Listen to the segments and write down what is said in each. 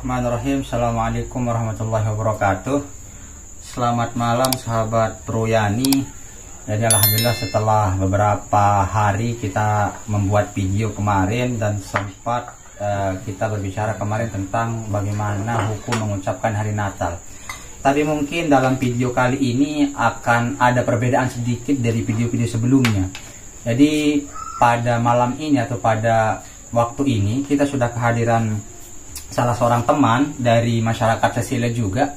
Bismillahirrahmanirrahim. Assalamualaikum warahmatullahi wabarakatuh. Selamat malam sahabat Proyani. Jadi alhamdulillah setelah beberapa hari kita membuat video kemarin dan sempat kita berbicara kemarin tentang bagaimana hukum mengucapkan hari Natal. Tapi mungkin dalam video kali ini akan ada perbedaan sedikit dari video-video sebelumnya. Jadi pada malam ini atau pada waktu ini kita sudah kehadiran salah seorang teman dari masyarakat Sesilia juga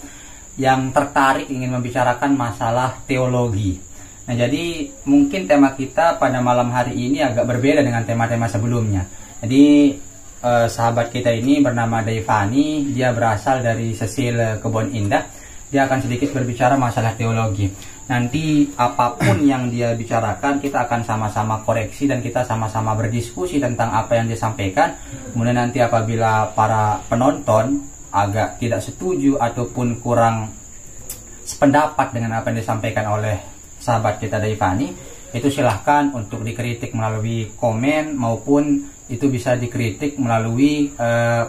yang tertarik ingin membicarakan masalah teologi. Nah, jadi mungkin tema kita pada malam hari ini agak berbeda dengan tema-tema sebelumnya. Jadi sahabat kita ini bernama Devani, dia berasal dari Sesil Kebon Indah. Dia akan sedikit berbicara masalah teologi. Nanti apapun yang dia bicarakan kita akan sama-sama koreksi dan kita sama-sama berdiskusi tentang apa yang dia sampaikan. Kemudian nanti apabila para penonton agak tidak setuju ataupun kurang sependapat dengan apa yang disampaikan oleh sahabat kita Devani, itu silahkan untuk dikritik melalui komen maupun itu bisa dikritik melalui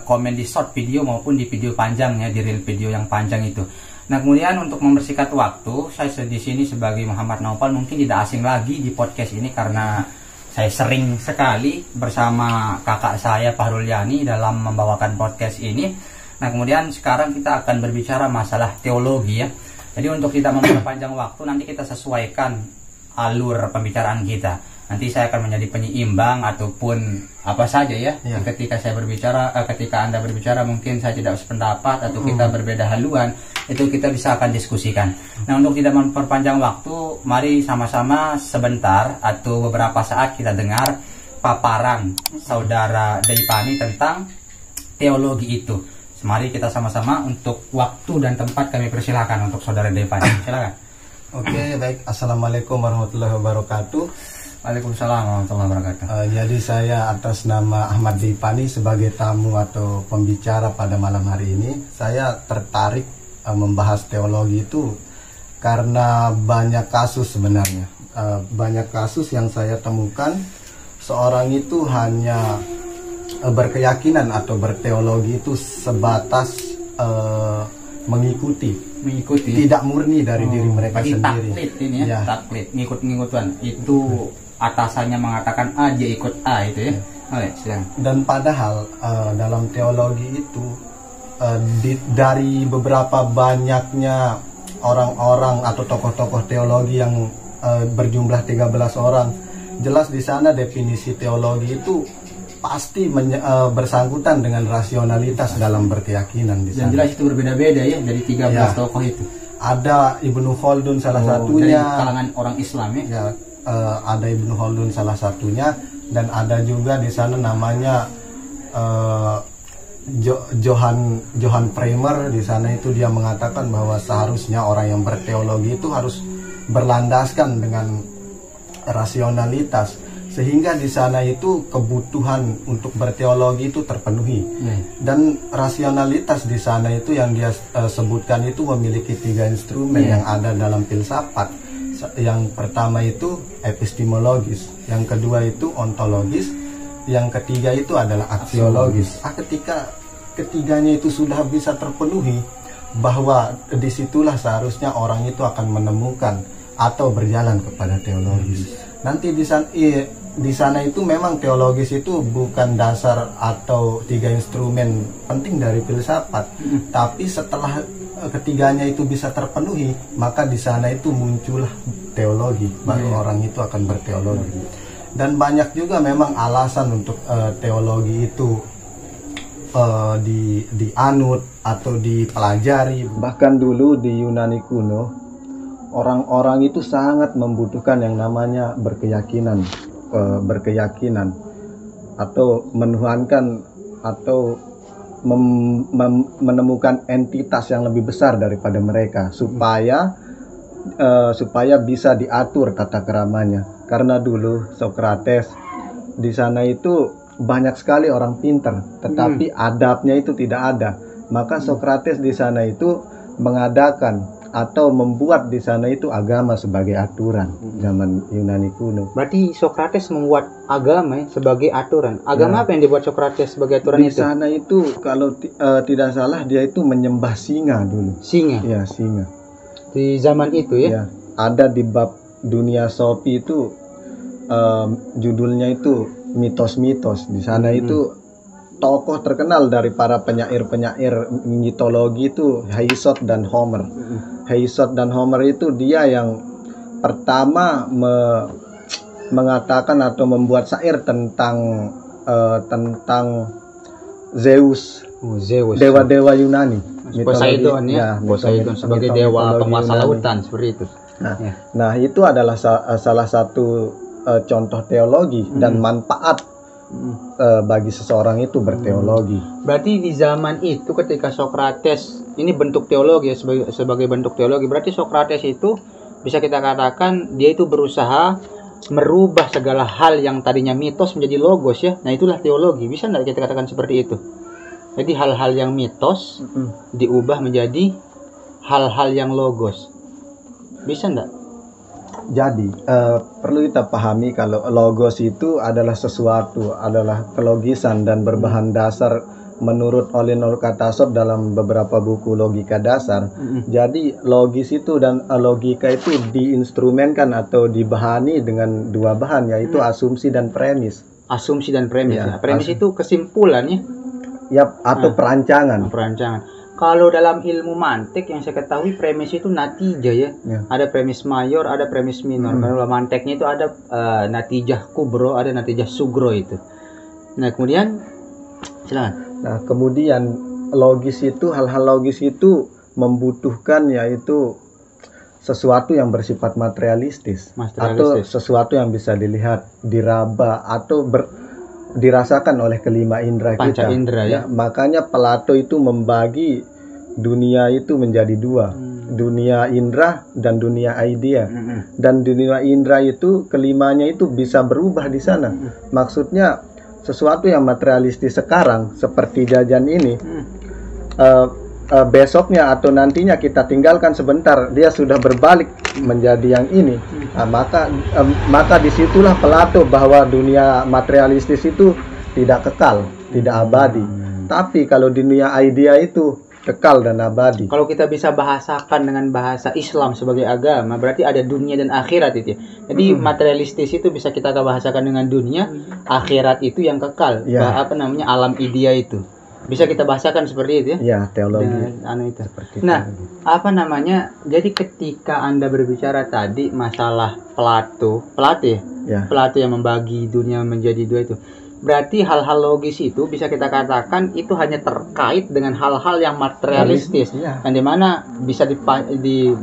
komen di short video maupun di video panjang ya, di reel video yang panjang itu. Nah, kemudian untuk membersihkan waktu, saya di sini sebagai Muhammad Naufal mungkin tidak asing lagi di podcast ini karena saya sering sekali bersama kakak saya Fahrul Yani dalam membawakan podcast ini. Nah, kemudian sekarang kita akan berbicara masalah teologi ya. Jadi untuk tidak memperpanjang waktu, nanti kita sesuaikan alur pembicaraan kita. Nanti saya akan menjadi penyeimbang ataupun apa saja ya. Ketika saya berbicara, ketika Anda berbicara mungkin saya tidak sependapat atau kita berbeda haluan, itu kita bisa akan diskusikan. Nah, untuk tidak memperpanjang waktu, mari sama-sama sebentar atau beberapa saat kita dengar paparan saudara Devani tentang teologi itu. Mari kita sama-sama untuk waktu dan tempat kami persilakan untuk saudara Devani. Silakan. Oke, baik. Assalamualaikum warahmatullahi wabarakatuh. Waalaikumsalam warahmatullahi wabarakatuh. Jadi saya atas nama Ahmad Devani sebagai tamu atau pembicara pada malam hari ini, saya tertarik membahas teologi itu karena banyak kasus sebenarnya. Banyak kasus yang saya temukan seorang itu hanya berkeyakinan atau berteologi itu sebatas mengikuti, tidak murni dari diri mereka sendiri. Taklid ini ya, taklid, ngikut-ngikutan. Itu atasannya mengatakan A, dia ikut A itu ya. Silakan. Dan padahal dalam teologi itu dari beberapa banyaknya orang-orang atau tokoh-tokoh teologi yang berjumlah 13 orang, jelas di sana definisi teologi itu pasti bersangkutan dengan rasionalitas dalam berkeyakinan di sana. Yang jelas itu berbeda-beda ya dari 13 tokoh itu. Ada Ibnu Khaldun salah satunya dari kalangan orang Islam ya. Ada Ibnu Khaldun salah satunya dan ada juga di sana namanya Johann Premer. Di sana itu dia mengatakan bahwa seharusnya orang yang berteologi itu harus berlandaskan dengan rasionalitas, sehingga di sana itu kebutuhan untuk berteologi itu terpenuhi. Dan rasionalitas di sana itu yang dia sebutkan itu memiliki 3 instrumen yang ada dalam filsafat. Yang pertama itu epistemologis, yang kedua itu ontologis, yang ketiga itu adalah aksiologis. Ketika ketiganya itu sudah bisa terpenuhi, bahwa disitulah seharusnya orang itu akan menemukan atau berjalan kepada teologis. Nanti di sana itu memang teologis itu bukan dasar atau 3 instrumen penting dari filsafat, tapi setelah ketiganya itu bisa terpenuhi, maka di sana itu muncullah teologi, baru orang itu akan berteologi. Dan banyak juga memang alasan untuk teologi itu dianut atau dipelajari. Bahkan dulu di Yunani kuno, orang-orang itu sangat membutuhkan yang namanya berkeyakinan atau menuhankan atau menemukan entitas yang lebih besar daripada mereka supaya bisa diatur tata keramanya. Karena dulu Sokrates di sana itu banyak sekali orang pintar, tetapi adabnya itu tidak ada. Maka Sokrates di sana itu mengadakan atau membuat di sana itu agama sebagai aturan zaman Yunani kuno. Berarti Sokrates membuat agama ya, sebagai aturan. Agama apa yang dibuat Sokrates sebagai aturan Di itu? sana itu kalau tidak salah dia itu menyembah singa dulu. Singa. Ya, singa. Di zaman itu ya. Ya, ada di bab dunia Sofi itu judulnya itu mitos-mitos. Di sana itu tokoh terkenal dari para penyair-penyair mitologi itu Hesiod dan Homer. Hesiod dan Homer itu dia yang pertama mengatakan atau membuat syair tentang Zeus, Zeus. dewa-dewa Yunani. Poseidon ya. Poseidon sebagai dewa penguasa lautan seperti itu. Nah, itu adalah salah satu contoh teologi dan manfaat bagi seseorang itu berteologi. Berarti di zaman itu ketika Sokrates ini bentuk teologi ya, sebagai bentuk teologi, berarti Sokrates itu bisa kita katakan dia itu berusaha merubah segala hal yang tadinya mitos menjadi logos ya. Nah, itulah teologi. Bisa nggak kita katakan seperti itu? Jadi hal-hal yang mitos diubah menjadi hal-hal yang logos. Bisa nggak? Jadi perlu kita pahami kalau logos itu adalah sesuatu, adalah kelogisan dan berbahan dasar menurut Olinor Katasop dalam beberapa buku logika dasar. Jadi logis itu dan logika itu diinstrumenkan atau dibahani dengan dua bahan, yaitu asumsi dan premis. Asumsi dan premis Ya, ya. Premis itu kesimpulannya. Ya, atau perancangan. Perancangan. Kalau dalam ilmu mantik yang saya ketahui premis itu natijah ya. Ada premis mayor, ada premis minor. Kalau manteknya itu ada natijah kubro, ada natijah sugro itu. Nah, kemudian silakan. Nah, kemudian logis itu, hal-hal logis itu membutuhkan yaitu sesuatu yang bersifat materialistis. Atau sesuatu yang bisa dilihat, diraba atau dirasakan oleh kelima indera Panca kita. Indera ya. Makanya Plato itu membagi dunia itu menjadi dua, dunia indera dan dunia idea. Dan dunia indera itu kelimanya itu bisa berubah di sana. Maksudnya sesuatu yang materialistis sekarang seperti jajan ini, besoknya atau nantinya kita tinggalkan sebentar, dia sudah berbalik menjadi yang ini. Nah, maka disitulah Plato bahwa dunia materialistis itu tidak kekal, tidak abadi. Tapi kalau dunia idea itu kekal dan abadi. Kalau kita bisa bahasakan dengan bahasa Islam sebagai agama, berarti ada dunia dan akhirat itu ya. Jadi materialistis itu bisa kita bahasakan dengan dunia, akhirat itu yang kekal. Apa namanya, alam idea itu. Bisa kita bahasakan seperti itu ya? Ya, teologi. Itu. Nah, apa namanya? Jadi ketika Anda berbicara tadi masalah Plato ya? Plato yang membagi dunia menjadi dua itu. Berarti hal-hal logis itu bisa kita katakan itu hanya terkait dengan hal-hal yang materialistis, yang dimana bisa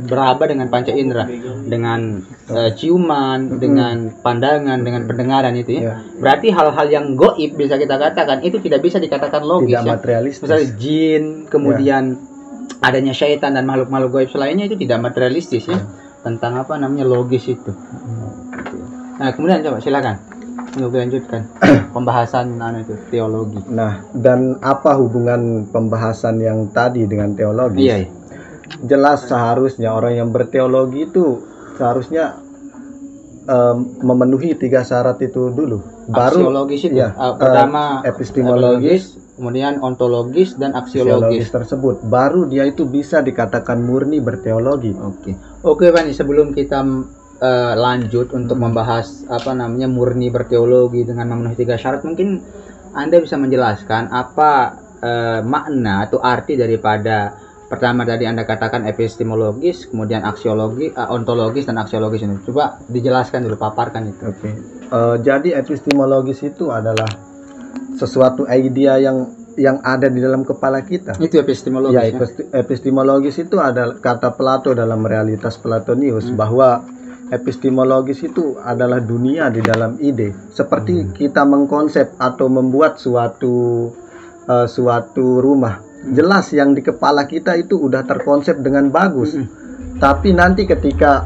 beraba dengan panca indera, dengan ciuman, dengan pandangan, dengan pendengaran itu ya. Berarti hal-hal yang goib bisa kita katakan itu tidak bisa dikatakan logis, tidak materialistis. Misalnya jin, kemudian adanya syaitan dan makhluk-makhluk goib selainnya itu tidak materialistis ya. Tentang apa namanya logis itu. Nah, kemudian coba silakan untuk dilanjutkan pembahasan itu teologi. Nah, dan apa hubungan pembahasan yang tadi dengan teologi? Iya. Jelas seharusnya orang yang berteologi itu seharusnya memenuhi 3 syarat itu dulu. Baru aksiologis itu. Pertama epistemologis, kemudian ontologis dan aksiologis tersebut. Baru dia itu bisa dikatakan murni berteologi. Oke, Pak, sebelum kita lanjut untuk membahas apa namanya murni berteologi dengan memenuhi 3 syarat, mungkin Anda bisa menjelaskan apa makna atau arti daripada pertama tadi Anda katakan epistemologis, kemudian aksiologi, ontologis dan aksiologis ini. Coba dijelaskan dulu, paparkan itu. Jadi epistemologis itu adalah sesuatu idea yang ada di dalam kepala kita. Itu epistemologis. Ya, epistemologis itu adalah kata Plato dalam Realitas Platonius bahwa epistemologis itu adalah dunia di dalam ide. Seperti kita mengkonsep atau membuat suatu rumah. Jelas yang di kepala kita itu udah terkonsep dengan bagus. Tapi nanti ketika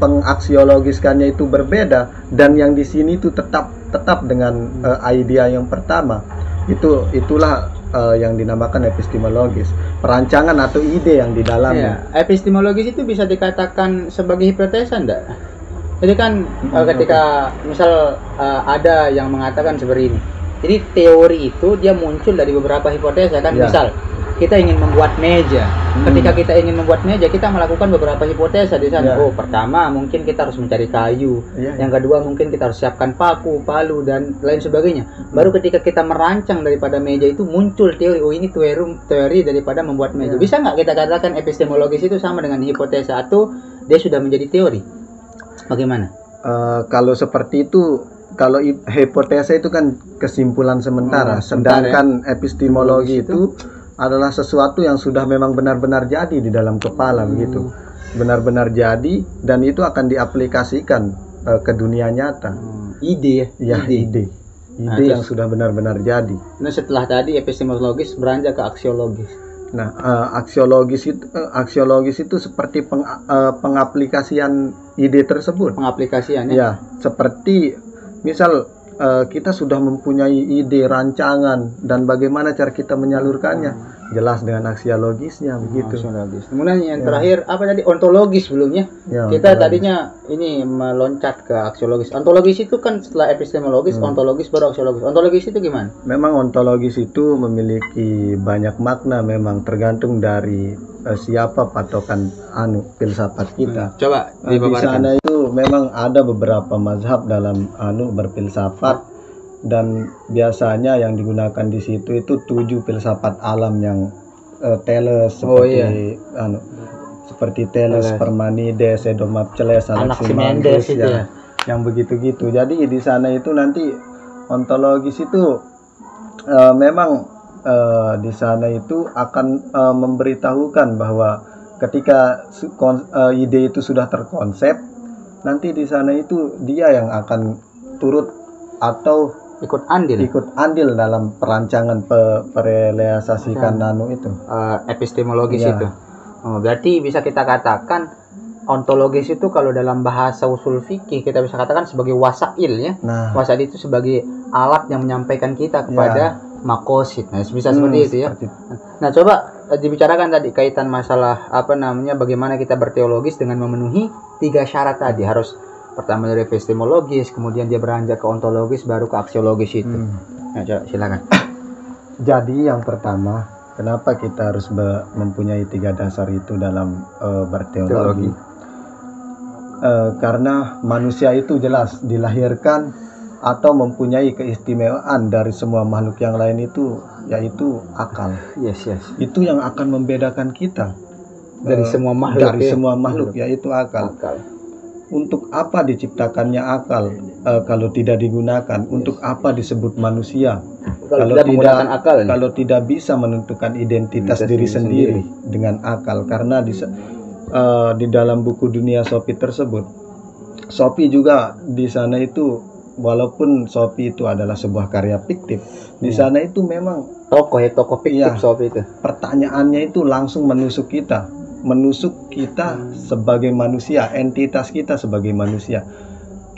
pengaksiologiskannya itu berbeda dan yang di sini itu tetap dengan idea yang pertama. Itulah yang dinamakan epistemologis. perancangan atau ide yang di dalamnya. Ya, epistemologis itu bisa dikatakan sebagai hipotesa enggak? Jadi kan ketika misal ada yang mengatakan seperti ini. Jadi teori itu dia muncul dari beberapa hipotesa kan. Ya. Misal kita ingin membuat meja. Ketika kita ingin membuat meja, kita melakukan beberapa hipotesa di sana. Ya. Oh, pertama mungkin kita harus mencari kayu. Ya. Yang kedua mungkin kita harus siapkan paku, palu dan lain sebagainya. Baru ketika kita merancang daripada meja itu muncul teori. Oh, ini teori daripada membuat meja. Ya. Bisa nggak kita katakan epistemologis itu sama dengan hipotesa atau dia sudah menjadi teori? Bagaimana? Kalau seperti itu, kalau hipotesa itu kan kesimpulan sementara, sementara, sedangkan epistemologi itu adalah sesuatu yang sudah memang benar-benar jadi di dalam kepala begitu, benar-benar jadi dan itu akan diaplikasikan ke dunia nyata. Ide ya, Ide Nah, yang terus- sudah benar-benar jadi. Nah, setelah tadi epistemologis beranjak ke aksiologis. Nah, aksiologis itu seperti pengaplikasian ide tersebut. Pengaplikasiannya. Ya, seperti misal kita sudah mempunyai ide rancangan dan bagaimana cara kita menyalurkannya, jelas dengan aksiologisnya begitu. Aksiologis. Kemudian yang terakhir apa tadi? Ontologis sebelumnya. Ya, Kita ontologis. tadinya ini meloncat ke aksiologis. Ontologis itu kan setelah epistemologis, ontologis baru aksiologis. Ontologis itu gimana? Memang ontologis itu memiliki banyak makna, memang tergantung dari siapa patokan filsafat kita. Coba Di dipaparkan. sana itu memang ada beberapa mazhab dalam berfilsafat dan biasanya yang digunakan di situ itu 7 filsafat alam yang Thales seperti seperti Thales, Thales. Parmenides, Edomapceles, Anaximenes itu ya. yang begitu-gitu. Jadi di sana itu nanti ontologis itu memang di sana itu akan memberitahukan bahwa ketika ide itu sudah terkonsep, nanti di sana itu dia yang akan turut atau Ikut andil dalam perancangan perealisasikan itu. epistemologis Ya. itu. Oh, berarti bisa kita katakan ontologis itu kalau dalam bahasa usul fikih kita bisa katakan sebagai wasail ya. Nah, Wasail itu sebagai alat yang menyampaikan kita kepada makosid. Nah, bisa seperti itu ya. seperti- Nah, coba dibicarakan tadi kaitan masalah bagaimana kita berteologis dengan memenuhi 3 syarat tadi. Harus pertama dari epistemologis, kemudian dia beranjak ke ontologis, baru ke aksiologis itu. Nah, coba silakan. Jadi yang pertama, kenapa kita harus mempunyai 3 dasar itu dalam berteologi? Karena manusia itu jelas dilahirkan atau mempunyai keistimewaan dari semua makhluk yang lain itu, yaitu akal. Yes. Itu yang akan membedakan kita Dari semua makhluk. dari semua makhluk, yaitu akal. Untuk apa diciptakannya akal kalau tidak digunakan? Untuk apa disebut manusia? Kalau tidak menggunakan akal. Kalau tidak bisa menentukan identitas diri sendiri dengan akal, karena di dalam buku Dunia Sophie tersebut, Sophie juga di sana itu, walaupun Sophie itu adalah sebuah karya fiktif, di sana itu memang tokoh fiktif Iya. Sophie itu. pertanyaannya itu langsung menusuk kita sebagai manusia, entitas kita sebagai manusia.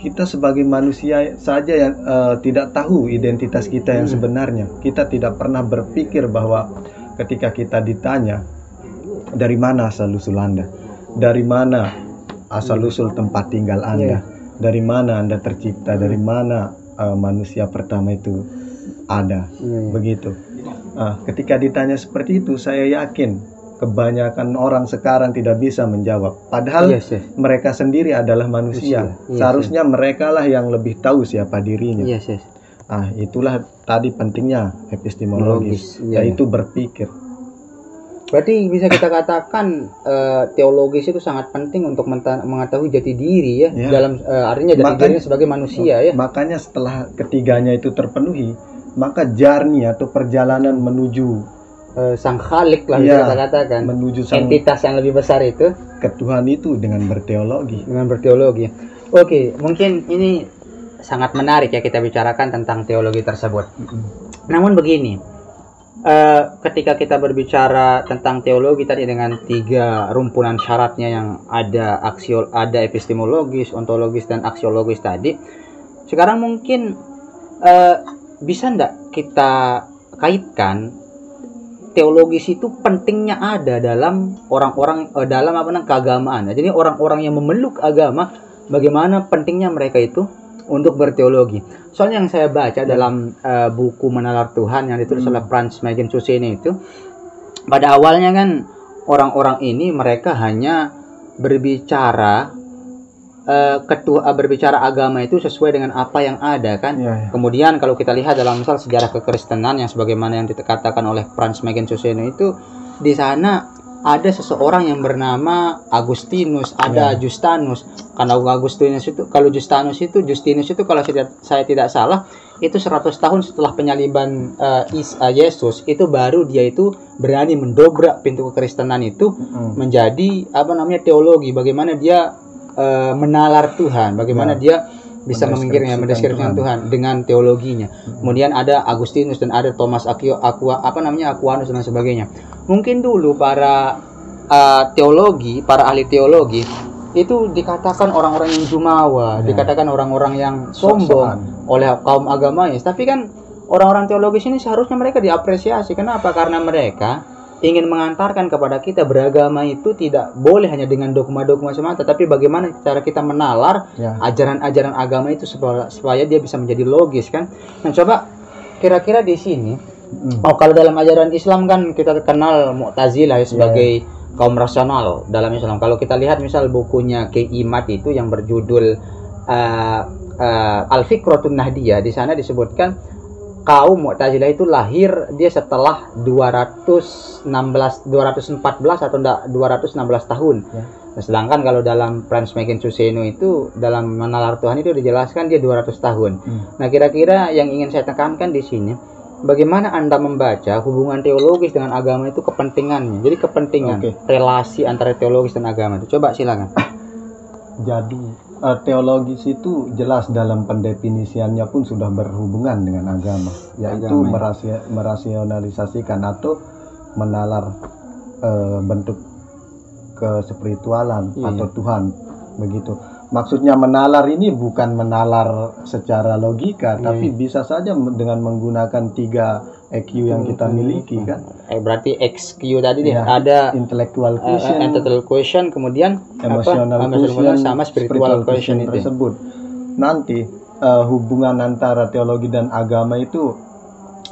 Kita sebagai manusia saja yang tidak tahu identitas kita yang sebenarnya. Kita tidak pernah berpikir bahwa ketika kita ditanya, dari mana asal usul Anda? Dari mana asal usul tempat tinggal Anda? Dari mana Anda tercipta? Dari mana manusia pertama itu ada? Begitu. Ketika ditanya seperti itu, saya yakin kebanyakan orang sekarang tidak bisa menjawab. Padahal Yes. mereka sendiri adalah manusia. Yes, Seharusnya mereka lah yang lebih tahu siapa dirinya. Yes. Itulah tadi pentingnya epistemologis, Iya. yaitu berpikir. Berarti bisa kita katakan teologis itu sangat penting untuk mengetahui jati diri ya. Ya. Dalam artinya jati dirinya sebagai manusia ya. Makanya setelah ketiganya itu terpenuhi, maka journey atau perjalanan menuju Sang Khalik lah Iya, bisa kita katakan. menuju sang Entitas yang lebih besar itu ke Tuhan itu dengan berteologi. dengan berteologi. Oke, mungkin ini sangat menarik ya kita bicarakan tentang teologi tersebut. Namun begini, ketika kita berbicara tentang teologi tadi dengan 3 rumpunan syaratnya yang ada ada epistemologis, ontologis dan aksiologis tadi, sekarang mungkin bisa enggak kita kaitkan teologis itu pentingnya ada dalam orang-orang dalam apa namanya keagamaan. Jadi orang-orang yang memeluk agama, bagaimana pentingnya mereka itu untuk berteologi. Soalnya yang saya baca dalam buku Menalar Tuhan yang ditulis oleh Frans Magen Susene itu, pada awalnya kan orang-orang ini mereka hanya berbicara berbicara agama itu sesuai dengan apa yang ada kan. Kemudian kalau kita lihat dalam misal sejarah kekristenan yang sebagaimana yang dikatakan oleh Frans Magen Susene itu, di sana ada seseorang yang bernama Agustinus, ada Justinus. Karena Agustinus itu, kalau Justinus itu kalau saya tidak salah itu 100 tahun setelah penyaliban Yesus, itu baru dia itu berani mendobrak pintu kekristenan itu menjadi apa namanya teologi, bagaimana dia menalar Tuhan, bagaimana dia bisa mendeskripsikan Tuhan dengan teologinya. Kemudian ada Agustinus dan ada Thomas Aquinas dan sebagainya. Mungkin dulu para ahli teologi itu dikatakan orang-orang yang jumawa, dikatakan orang-orang yang sombong oleh kaum agamais. Tapi kan orang-orang teologis ini seharusnya mereka diapresiasi. Kenapa? Karena mereka ingin mengantarkan kepada kita beragama itu tidak boleh hanya dengan dogma-dogma semata, tapi bagaimana cara kita menalar ajaran-ajaran agama itu supaya dia bisa menjadi logis kan. Nah, coba kira-kira di sini kalau dalam ajaran Islam kan kita kenal Mu'tazilah sebagai kaum rasional dalam Islam. Kalau kita lihat misal bukunya Kiai Imad itu yang berjudul Al-Fikratun Nahdiyah, di sana disebutkan kaum Mu'tazilah itu lahir dia setelah 214 atau 216 tahun. Sedangkan kalau dalam Frans Magen Suseno itu dalam Menalar Tuhan itu dijelaskan dia 200 tahun. Nah, kira-kira yang ingin saya tekankan di sini, bagaimana Anda membaca hubungan teologis dengan agama itu kepentingannya. Jadi kepentingan relasi antara teologis dan agama itu. Coba silakan. Jadi teologis itu jelas dalam pendefinisiannya pun sudah berhubungan dengan agama, yaitu merasionalisasikan atau menalar bentuk kespiritualan atau Tuhan, begitu. Maksudnya menalar ini bukan menalar secara logika, tapi bisa saja dengan menggunakan 3 EQ yang kita miliki kan. Berarti XQ tadi ada intellectual quotient, kemudian emotional quotient sama spiritual quotient itu tersebut. Nanti hubungan antara teologi dan agama itu,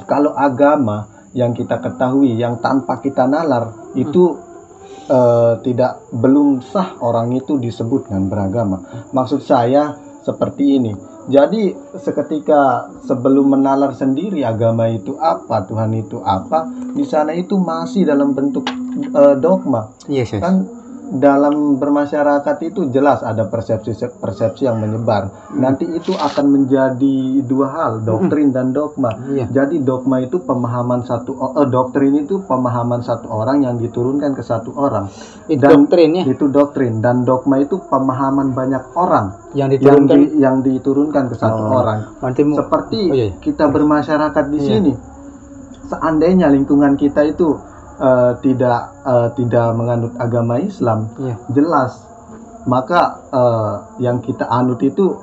kalau agama yang kita ketahui yang tanpa kita nalar itu belum sah orang itu disebut dengan beragama. Maksud saya seperti ini. Jadi seketika sebelum menalar sendiri agama itu apa, Tuhan itu apa, di sana itu masih dalam bentuk dogma. Kan dalam bermasyarakat itu jelas ada persepsi yang menyebar. Nanti itu akan menjadi 2 hal, doktrin dan dogma. Jadi dogma itu pemahaman doktrin itu pemahaman satu orang yang diturunkan ke satu orang. Itu doktrin, dan dogma itu pemahaman banyak orang yang diturunkan ke satu orang. Seperti kita bermasyarakat di sini. Seandainya lingkungan kita itu tidak menganut agama Islam, jelas maka yang kita anut itu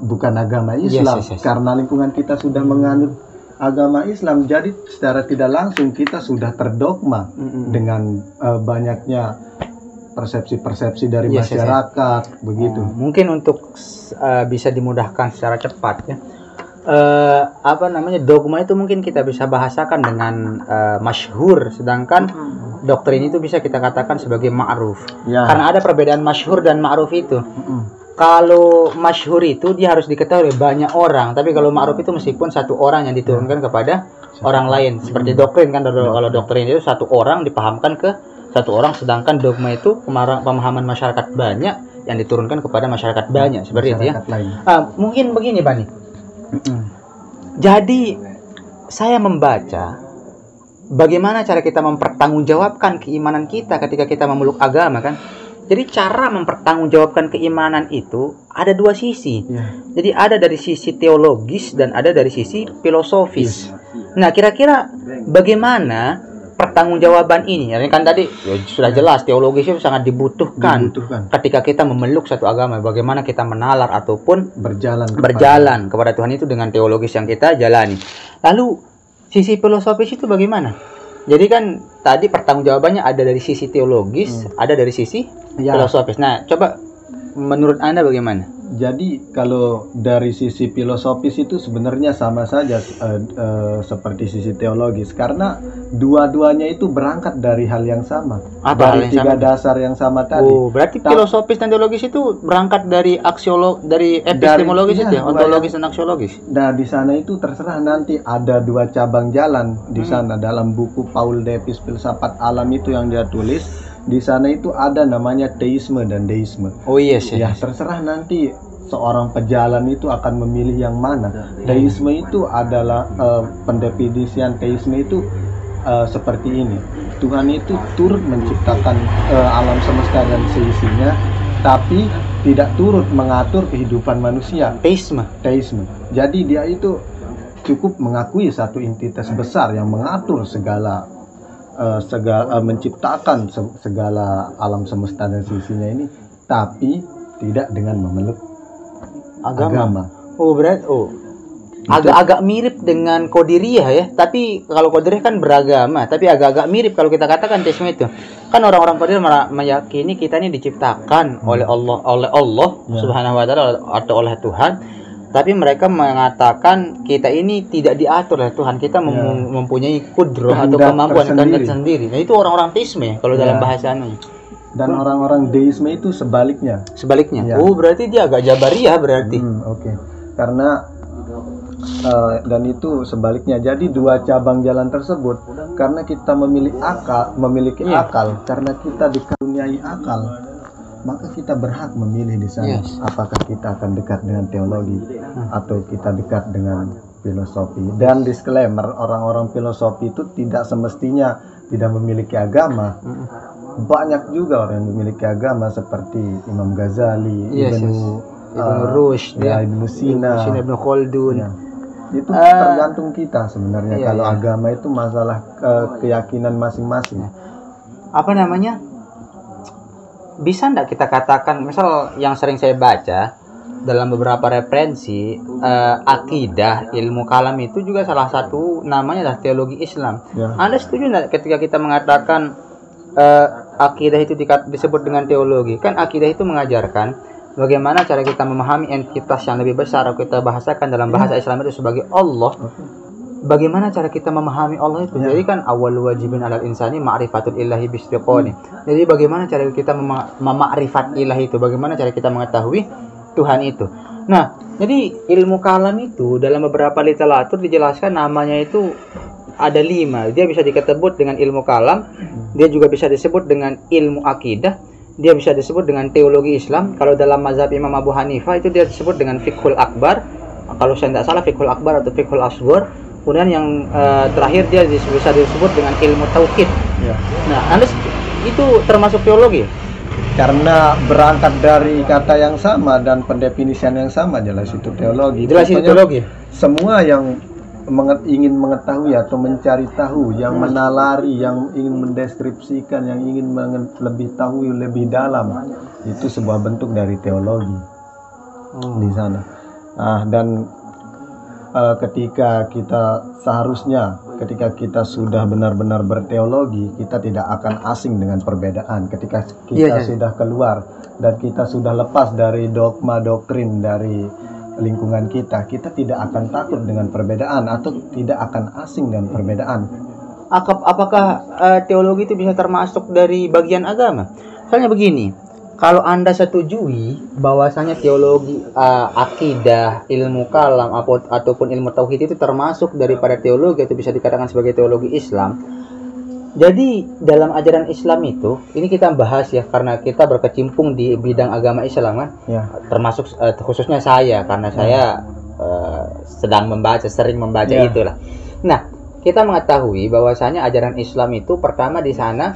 bukan agama Islam, karena lingkungan kita sudah menganut agama Islam. Jadi secara tidak langsung kita sudah terdogma dengan banyaknya persepsi-persepsi dari masyarakat, begitu. Mungkin untuk bisa dimudahkan secara cepat ya. Dogma itu mungkin kita bisa bahasakan dengan masyhur, sedangkan doktrin itu bisa kita katakan sebagai ma'ruf. Karena ada perbedaan masyhur dan ma'ruf itu. Kalau masyhur itu dia harus diketahui banyak orang, tapi kalau ma'ruf itu meskipun satu orang yang diturunkan kepada orang lain. Seperti doktrin kan, kalau doktrin itu satu orang dipahamkan ke satu orang, sedangkan dogma itu pemahaman masyarakat banyak yang diturunkan kepada masyarakat banyak, seperti itu ya. Mungkin begini Bani. Jadi saya membaca bagaimana cara kita mempertanggungjawabkan keimanan kita ketika kita memeluk agama kan. Jadi cara mempertanggungjawabkan keimanan itu ada 2 sisi. Jadi ada dari sisi teologis dan ada dari sisi filosofis. Nah, kira-kira bagaimana pertanggungjawaban ini? Ya kan tadi sudah jelas teologis itu sangat dibutuhkan ketika kita memeluk satu agama. Bagaimana kita menalar ataupun berjalan kepada Tuhan itu dengan teologis yang kita jalani. Lalu sisi filosofis itu bagaimana? Jadi kan tadi pertanggungjawabannya ada dari sisi teologis, ada dari sisi filosofis. Nah, coba menurut Anda bagaimana? Jadi kalau dari sisi filosofis itu sebenarnya sama saja seperti sisi teologis, karena dua-duanya itu berangkat dari hal yang sama, dari tiga dasar yang sama tadi. Oh, berarti filosofis dan teologis itu berangkat dari dari epistemologis itu ya, ontologis dan aksiologis. Nah, di sana itu terserah, nanti ada dua cabang jalan di sana dalam buku Paul Davies Filsafat Alam itu yang dia tulis. Di sana itu ada namanya teisme dan deisme. Oh yes, ya. Terserah nanti seorang pejalan itu akan memilih yang mana. Teisme itu adalah pendefinisian teisme itu seperti ini. Tuhan itu turut menciptakan alam semesta dan seisinya, tapi tidak turut mengatur kehidupan manusia. Teisme. Jadi dia itu cukup mengakui satu entitas besar yang mengatur segala menciptakan segala alam semesta dan sisinya ini, tapi tidak dengan memeluk agama. Oh, berarti agak-agak mirip dengan Qadiriyah ya. Tapi kalau Qadiriyah kan beragama, tapi agak-agak mirip kalau kita katakan teisme itu. Kan orang-orang Qadiriyah meyakini kita ini diciptakan oleh Allah Subhanahu wa taala atau oleh Tuhan. Tapi mereka mengatakan kita ini tidak diatur oleh Tuhan, kita mempunyai kudrah atau kemampuan sendiri. Nah, itu orang-orang teisme kalau dalam bahasanya. Dan orang-orang deisme itu sebaliknya. Ya. Oh, berarti dia agak jabariyah berarti. Oke. Karena dan itu sebaliknya. Jadi dua cabang jalan tersebut, karena kita memiliki akal, karena kita dikaruniai akal, maka kita berhak memilih di sana. Apakah kita akan dekat dengan teologi atau kita dekat dengan filosofi. Dan disclaimer, orang-orang filosofi itu tidak semestinya tidak memiliki agama. Banyak juga orang yang memiliki agama seperti Imam Ghazali, Ibnu Rushd, Ibnu Sina, Ibnu Khaldun. Itu tergantung kita sebenarnya. Kalau agama itu masalah keyakinan masing-masing. Apa namanya? Bisa enggak kita katakan, misal yang sering saya baca dalam beberapa referensi, akidah, ilmu kalam itu juga salah satu namanya adalah teologi Islam. Anda setuju enggak ketika kita mengatakan akidah itu disebut dengan teologi? Kan akidah itu mengajarkan bagaimana cara kita memahami entitas yang lebih besar, atau kita bahasakan dalam bahasa Islam itu sebagai Allah. Bagaimana cara kita memahami Allah itu? Jadi kan awal wajibin alal insani ma'rifatul ilahi bistiqoni. Jadi bagaimana cara kita memakrifat ilahi itu? Bagaimana cara kita mengetahui Tuhan itu? Nah, jadi ilmu kalam itu dalam beberapa literatur dijelaskan namanya itu ada 5. Dia bisa disebut dengan ilmu kalam, dia juga bisa disebut dengan ilmu akidah, dia bisa disebut dengan teologi Islam. Kalau dalam mazhab Imam Abu Hanifah itu dia disebut dengan fiqhul akbar. Kalau saya tidak salah fiqhul akbar atau fiqhul asghar. Kemudian yang terakhir dia bisa disebut dengan ilmu tauhid. Nah, Anda itu termasuk teologi? Karena berangkat dari kata yang sama dan pendefinisian yang sama, jelas itu teologi. Jelas itu teologi. Semua yang ingin mengetahui atau mencari tahu, yang menalari, yang ingin mendeskripsikan, yang ingin lebih tahu lebih dalam, itu sebuah bentuk dari teologi di sana. Dan ketika kita sudah benar-benar berteologi, kita tidak akan asing dengan perbedaan. Ketika kita sudah keluar dan kita sudah lepas dari dogma doktrin dari lingkungan kita tidak akan takut dengan perbedaan atau tidak akan asing dengan perbedaan. Apakah teologi itu bisa termasuk dari bagian agama? Soalnya begini, kalau Anda setujui bahwasanya teologi, akidah, ilmu kalam ataupun ilmu tauhid itu termasuk daripada teologi atau bisa dikatakan sebagai teologi Islam. Jadi dalam ajaran Islam itu, ini kita bahas ya karena kita berkecimpung di bidang agama Islam kan. Termasuk khususnya saya karena saya sering membaca itulah. Nah, kita mengetahui bahwasanya ajaran Islam itu pertama di sana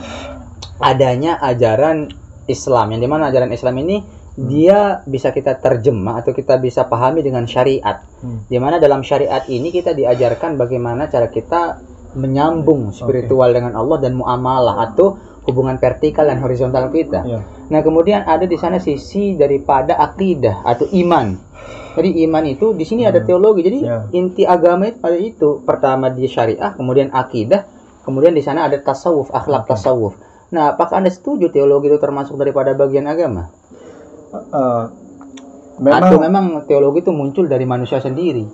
adanya ajaran Islam, yang dimana ajaran Islam ini dia bisa kita terjemah atau kita bisa pahami dengan syariat. Dimana dalam syariat ini kita diajarkan bagaimana cara kita menyambung spiritual dengan Allah dan muamalah atau hubungan vertikal dan horizontal kita. Nah, kemudian ada di sana sisi daripada akidah atau iman. Jadi iman itu di sini ada teologi. Jadi inti agama itu pada itu pertama di syariah, kemudian akidah, kemudian di sana ada tasawuf, akhlak tasawuf. Nah, apakah Anda setuju teologi itu termasuk daripada bagian agama? Atau memang teologi itu muncul dari manusia sendiri?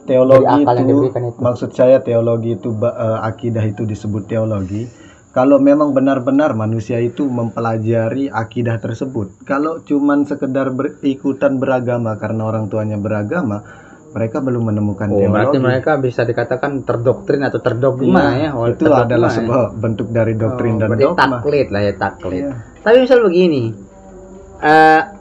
Teologi itu, maksud saya teologi itu, akidah itu disebut teologi kalau memang benar-benar manusia itu mempelajari akidah tersebut. Kalau cuman sekedar ikutan beragama karena orang tuanya beragama, mereka belum menemukan teologi. Berarti mereka bisa dikatakan terdoktrin atau terdogma, ya. Itu adalah sebuah bentuk dari doktrin dan dogma. Taklid lah ya, taklid. Tapi misal begini,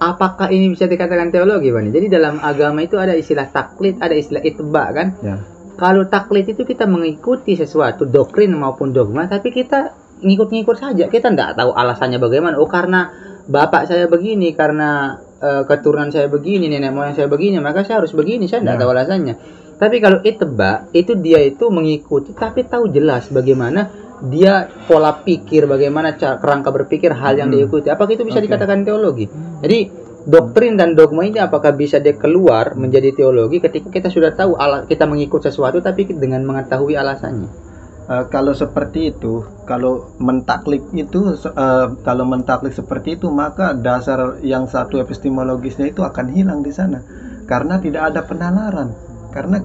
apakah ini bisa dikatakan teologi, Bani? Jadi dalam agama itu ada istilah taklid, ada istilah itba, kan? Ya. Kalau taklid itu kita mengikuti sesuatu, doktrin maupun dogma, tapi kita ngikut-ngikut saja. Kita tidak tahu alasannya bagaimana. Oh, karena bapak saya begini, karena keturunan saya begini, nenek moyang saya begini, maka saya harus begini. Saya tidak tahu alasannya. Tapi kalau itba, itu dia itu mengikuti, tapi tahu jelas bagaimana dia pola pikir, bagaimana kerangka berpikir hal yang diikuti. Apakah itu bisa dikatakan teologi? Jadi doktrin dan dogma ini apakah bisa dia keluar menjadi teologi ketika kita sudah tahu kita mengikut sesuatu tapi dengan mengetahui alasannya? Kalau seperti itu, kalau mentaklik seperti itu, maka dasar yang satu epistemologisnya itu akan hilang di sana karena tidak ada penalaran, karena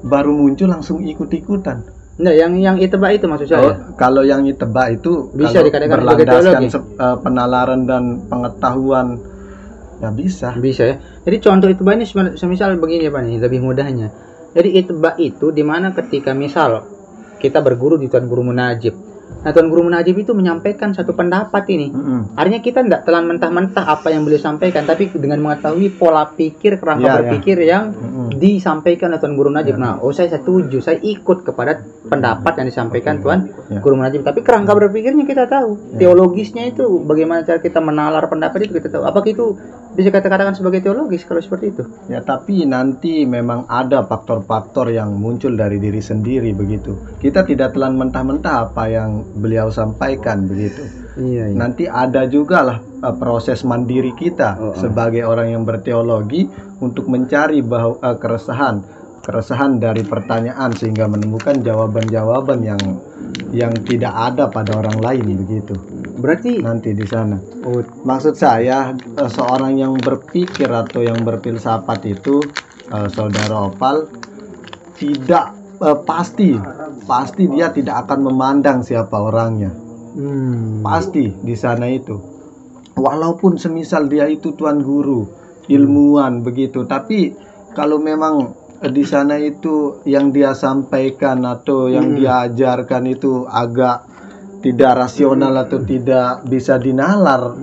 baru muncul langsung ikut-ikutan. Nah, yang itba itu maksud saya. Kalau yang itba itu bisa dikatakan berlandaskan penalaran dan pengetahuan, ya bisa. Bisa ya. Jadi contoh itba ini semisal begini ya Pak nih, lebih mudahnya. Jadi itba itu dimana ketika misal kita berguru di Tuan Guru Munajib. Nah, Tuan Guru Munajib itu menyampaikan satu pendapat ini. Artinya kita tidak telan mentah-mentah apa yang beliau sampaikan, tapi dengan mengetahui pola pikir, kerangka berpikir yang disampaikan oleh Tuan Guru Munajib. Nah, saya setuju, saya ikut kepada pendapat yang disampaikan Tuan Guru Munajib. Tapi kerangka berpikirnya kita tahu, teologisnya itu bagaimana cara kita menalar pendapat itu kita tahu. Apakah itu bisa katakan sebagai teologis kalau seperti itu? Ya, tapi nanti memang ada faktor-faktor yang muncul dari diri sendiri begitu. Kita tidak telan mentah-mentah apa yang beliau sampaikan begitu. Iya. Nanti ada juga lah proses mandiri kita sebagai orang yang berteologi untuk mencari keresahan dari pertanyaan sehingga menemukan jawaban-jawaban yang tidak ada pada orang lain begitu. Berarti nanti di sana. Maksud saya seorang yang berpikir atau yang berfilsafat itu, Saudara Opal, tidak pasti dia tidak akan memandang siapa orangnya. Pasti di sana itu. Walaupun semisal dia itu tuan guru, ilmuwan begitu, tapi kalau memang di sana itu yang dia sampaikan atau yang dia ajarkan itu agak tidak rasional atau tidak bisa dinalar,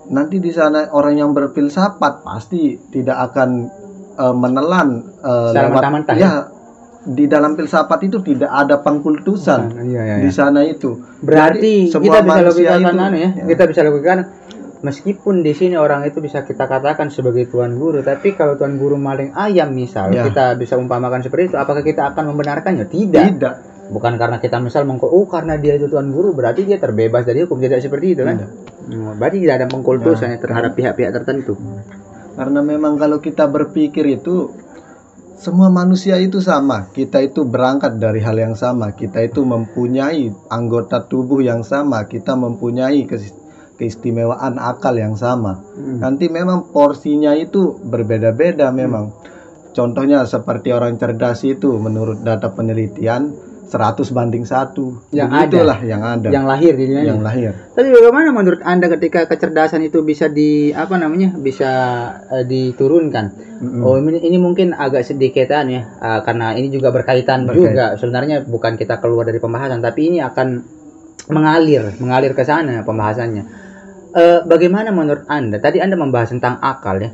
nanti di sana orang yang berfilsafat pasti tidak akan menelan lewat ya. Di dalam filsafat itu tidak ada pengkultusan di sana itu. Berarti jadi, kita bisa logikakan kita bisa logikakan meskipun di sini orang itu bisa kita katakan sebagai tuan guru, tapi kalau tuan guru maling ayam misal, kita bisa umpamakan seperti itu, apakah kita akan membenarkannya? Tidak. Bukan karena kita misal karena dia itu tuan guru berarti dia terbebas dari hukum, tidak seperti itu kan? Berarti tidak ada pengkultusan terhadap pihak-pihak tertentu. Karena memang kalau kita berpikir itu semua manusia itu sama, kita itu berangkat dari hal yang sama, kita itu mempunyai anggota tubuh yang sama, kita mempunyai keistimewaan akal yang sama. Nanti memang porsinya itu berbeda-beda memang. Contohnya seperti orang cerdas itu menurut data penelitian 100:1 yang ada. Yang lahir di dunia. Yang lahir. Tapi bagaimana menurut Anda ketika kecerdasan itu bisa diturunkan? Ini mungkin agak sedikit karena ini juga berkaitan juga. Sebenarnya bukan kita keluar dari pembahasan, tapi ini akan mengalir ke sana pembahasannya. Bagaimana menurut Anda? Tadi Anda membahas tentang akal ya.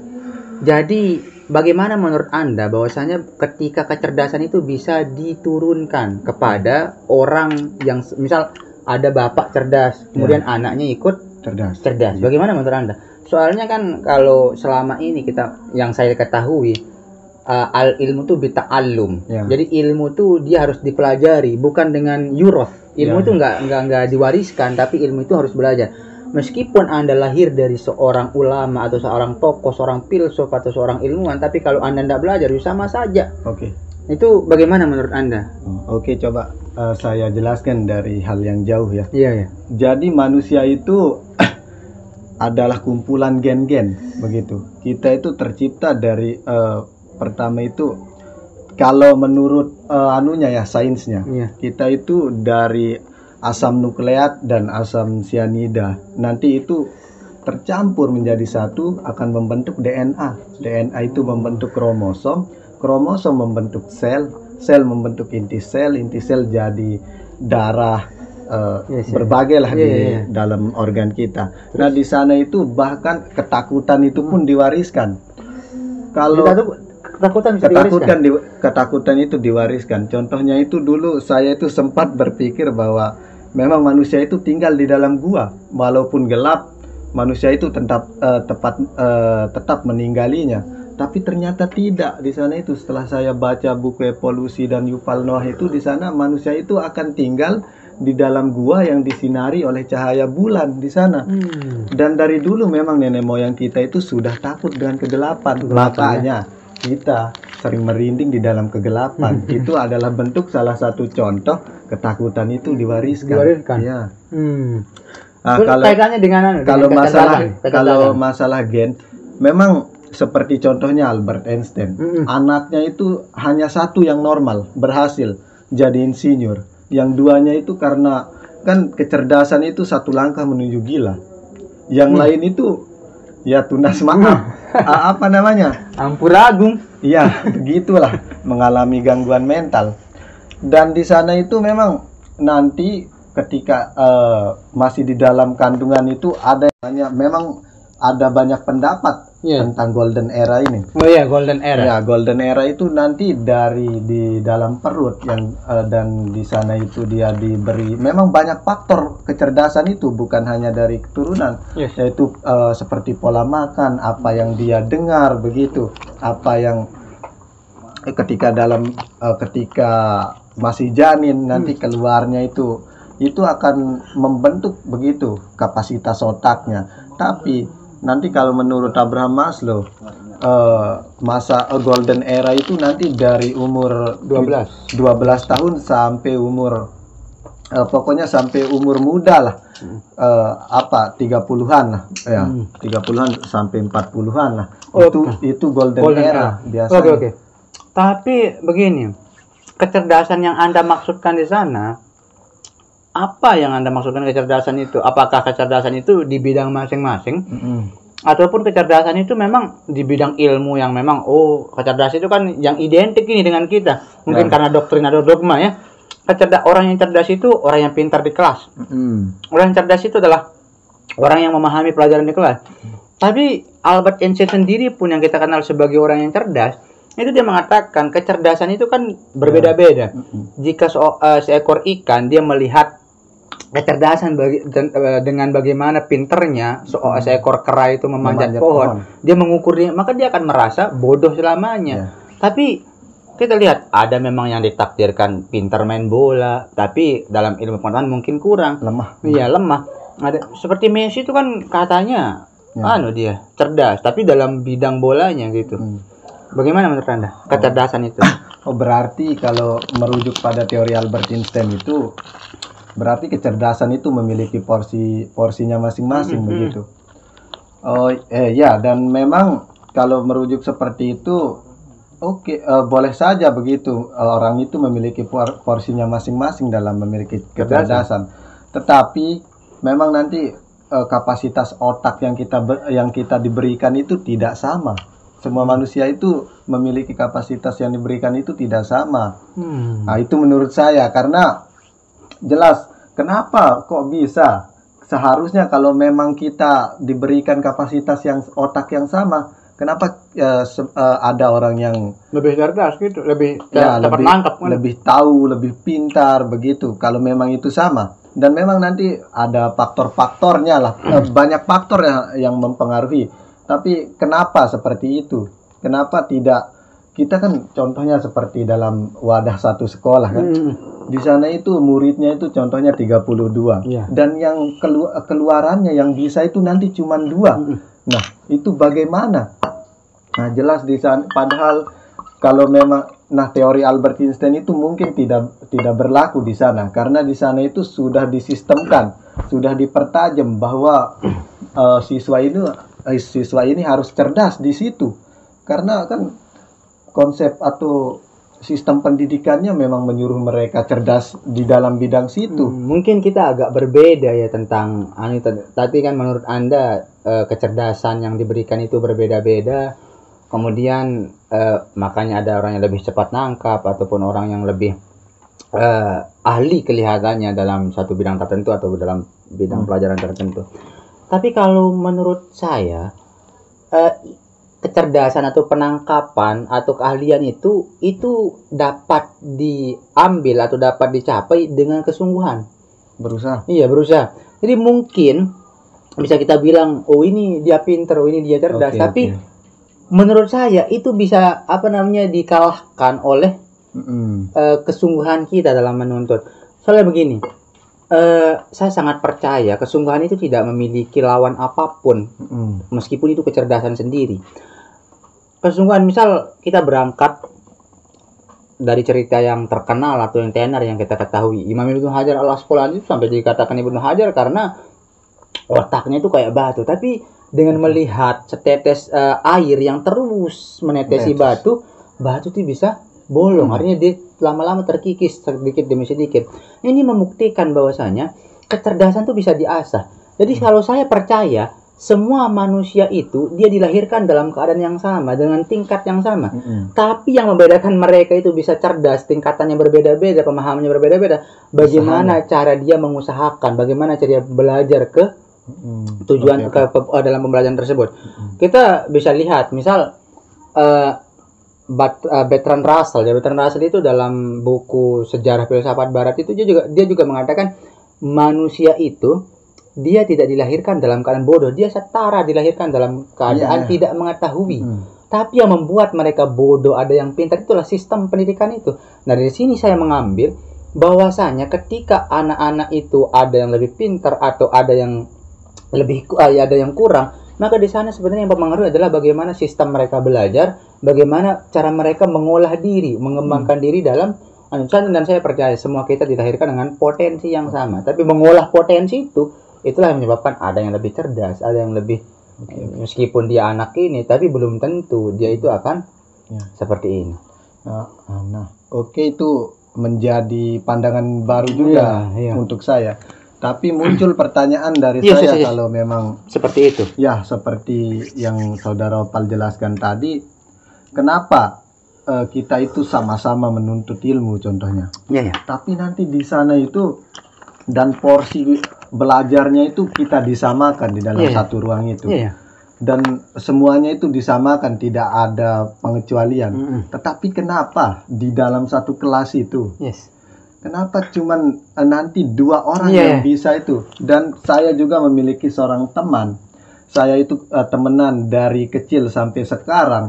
Jadi bagaimana menurut Anda bahwasanya ketika kecerdasan itu bisa diturunkan kepada orang yang misal ada bapak cerdas, kemudian anaknya ikut cerdas. Bagaimana menurut Anda? Soalnya kan kalau selama ini yang saya ketahui al ilmu itu bita'allum. Jadi ilmu itu dia harus dipelajari, bukan dengan yuroth. Ilmu itu enggak diwariskan, tapi ilmu itu harus belajar. Meskipun Anda lahir dari seorang ulama atau seorang tokoh, seorang filsuf atau seorang ilmuwan, tapi kalau Anda tidak belajar sama saja. Itu bagaimana menurut Anda? Oke, coba saya jelaskan dari hal yang jauh ya. Iya, ya. Jadi manusia itu adalah kumpulan gen-gen begitu. Kita itu tercipta dari pertama itu kalau menurut sainsnya, kita itu dari asam nukleat dan asam sianida. Nanti itu tercampur menjadi satu akan membentuk DNA. DNA itu membentuk kromosom, kromosom membentuk sel, sel membentuk inti sel jadi darah, berbagai lah di dalam organ kita. Nah di sana itu bahkan ketakutan itu pun diwariskan. Kalau ketakutan itu diwariskan. Contohnya itu dulu saya itu sempat berpikir bahwa memang manusia itu tinggal di dalam gua, walaupun gelap manusia itu tetap meninggalnya. Tapi ternyata tidak. Di sana itu setelah saya baca buku evolusi dan Yuval Noah itu, di sana manusia itu akan tinggal di dalam gua yang disinari oleh cahaya bulan di sana. Dan dari dulu memang nenek moyang kita itu sudah takut dengan kegelapan. Makanya kita sering merinding di dalam kegelapan. Itu adalah bentuk salah satu contoh ketakutan itu diwariskan. Ya. Kalau masalah gen, memang seperti contohnya Albert Einstein, anaknya itu hanya satu yang normal berhasil jadi insinyur, yang duanya itu karena kan kecerdasan itu satu langkah menuju gila, yang lain itu ya tunas maaf, apa namanya, ampuragung, ya begitulah, mengalami gangguan mental. Dan di sana itu memang nanti ketika masih di dalam kandungan itu ada memang ada banyak pendapat tentang golden era ini. Oh iya, golden era. Ya, golden era itu nanti dari di dalam perut yang dan di sana itu dia diberi memang banyak faktor kecerdasan itu, bukan hanya dari keturunan, yaitu seperti pola makan, apa yang dia dengar begitu, apa yang ketika masih janin nanti keluarnya itu akan membentuk begitu kapasitas otaknya. Tapi nanti kalau menurut Abraham Maslow, masa golden era itu nanti dari umur 12 tahun sampai umur pokoknya sampai umur muda lah, 30-an lah ya, 30-an sampai 40-an lah. Itu golden era biasanya. Oke. Tapi begini, kecerdasan yang Anda maksudkan di sana, apa yang Anda maksudkan kecerdasan itu? Apakah kecerdasan itu di bidang masing-masing? Ataupun kecerdasan itu memang di bidang ilmu yang memang, kecerdasan itu kan yang identik ini dengan kita. Mungkin karena doktrin atau dogma ya. Orang yang cerdas itu orang yang pintar di kelas. Orang yang cerdas itu adalah orang yang memahami pelajaran di kelas. Tapi Albert Einstein sendiri pun yang kita kenal sebagai orang yang cerdas, itu dia mengatakan kecerdasan itu kan berbeda-beda. Jika seekor ikan dia melihat kecerdasan dengan bagaimana pinternya seekor kera itu memanjat pohon, dia mengukurnya, maka dia akan merasa bodoh selamanya. Tapi kita lihat ada memang yang ditakdirkan pintar main bola, tapi dalam ilmu pengetahuan mungkin kurang, lemah. Iya, lemah. Ada seperti Messi itu kan katanya dia cerdas, tapi dalam bidang bolanya gitu. Bagaimana menurut Anda kecerdasan itu? Berarti kalau merujuk pada teori Albert Einstein itu berarti kecerdasan itu memiliki porsinya masing-masing begitu. Dan memang kalau merujuk seperti itu boleh saja begitu, orang itu memiliki porsinya masing-masing dalam memiliki kecerdasan. Tetapi memang nanti kapasitas otak yang kita diberikan itu tidak sama. Semua manusia itu memiliki kapasitas yang diberikan itu tidak sama. Nah, itu menurut saya, karena jelas kenapa kok bisa. Seharusnya kalau memang kita diberikan kapasitas otak yang sama, kenapa ada orang yang lebih cerdas gitu, lebih dapat nangkap, lebih tahu, lebih pintar begitu, kalau memang itu sama. Dan memang nanti ada faktor-faktornya lah, banyak faktor yang mempengaruhi. Tapi kenapa seperti itu? Kenapa tidak? Kita kan contohnya seperti dalam wadah satu sekolah kan. Di sana itu muridnya itu contohnya 32. Dan yang keluarannya yang bisa itu nanti cuma 2. Nah, itu bagaimana? Nah, jelas di sana, padahal kalau memang Nah, teori Albert Einstein itu mungkin tidak berlaku di sana, karena di sana itu sudah disistemkan, sudah dipertajam bahwa siswa ini harus cerdas di situ, karena kan konsep atau sistem pendidikannya memang menyuruh mereka cerdas di dalam bidang situ. Mungkin kita agak berbeda ya tentang tadi kan menurut Anda kecerdasan yang diberikan itu berbeda-beda. Kemudian makanya ada orang yang lebih cepat nangkap ataupun orang yang lebih ahli kelihatannya dalam satu bidang tertentu atau dalam bidang pelajaran tertentu. Tapi kalau menurut saya kecerdasan atau penangkapan atau keahlian itu dapat diambil atau dapat dicapai dengan kesungguhan. Berusaha. Iya, berusaha. Jadi mungkin bisa kita bilang, oh ini dia pinter, oh ini dia cerdas, tapi menurut saya itu bisa dikalahkan oleh kesungguhan kita dalam menuntut. Soalnya begini, saya sangat percaya kesungguhan itu tidak memiliki lawan apapun, meskipun itu kecerdasan sendiri. Kesungguhan, misal kita berangkat dari cerita yang terkenal atau yang tenar yang kita ketahui, Imam Ibnu Hajar al-Asqalani itu sampai dikatakan Ibnu Hajar karena otaknya itu kayak batu, tapi dengan melihat setetes air yang terus menetesi batu itu bisa bolong. Artinya dia lama-lama terkikis sedikit demi sedikit. Ini membuktikan bahwasanya kecerdasan itu bisa diasah. Jadi kalau saya percaya semua manusia itu dia dilahirkan dalam keadaan yang sama, dengan tingkat yang sama. Tapi yang membedakan mereka itu bisa cerdas, tingkatannya berbeda-beda, pemahamannya berbeda-beda. Bagaimana cara dia mengusahakan, bagaimana cara dia belajar ke tujuan dalam pembelajaran tersebut. Kita bisa lihat misal Bertrand Russell. Bertrand Russell itu dalam buku Sejarah Filsafat Barat itu dia juga mengatakan manusia itu dia tidak dilahirkan dalam keadaan bodoh, dia setara dilahirkan dalam keadaan tidak mengetahui. Tapi yang membuat mereka bodoh, ada yang pintar, itulah sistem pendidikan itu. Nah, dari sini saya mengambil bahwasanya ketika anak-anak itu ada yang lebih pintar atau ada yang ada yang kurang, maka di sana sebenarnya yang mempengaruhi adalah bagaimana sistem mereka belajar, bagaimana cara mereka mengolah diri, mengembangkan diri dalam dan saya percaya semua kita dilahirkan dengan potensi yang sama, tapi mengolah potensi itulah yang menyebabkan ada yang lebih cerdas, ada yang lebih meskipun dia anak ini, tapi belum tentu dia itu akan seperti ini. Itu menjadi pandangan baru juga untuk saya. Tapi muncul pertanyaan dari saya kalau memang seperti itu. Ya, seperti yang Saudara Opal jelaskan tadi, kenapa kita itu sama-sama menuntut ilmu contohnya. Tapi nanti di sana itu dan porsi belajarnya itu kita disamakan di dalam satu ruang itu. Dan semuanya itu disamakan, tidak ada pengecualian. Tetapi kenapa di dalam satu kelas itu? Kenapa cuman nanti 2 orang yang bisa itu? Dan saya juga memiliki seorang teman. Saya itu temenan dari kecil sampai sekarang.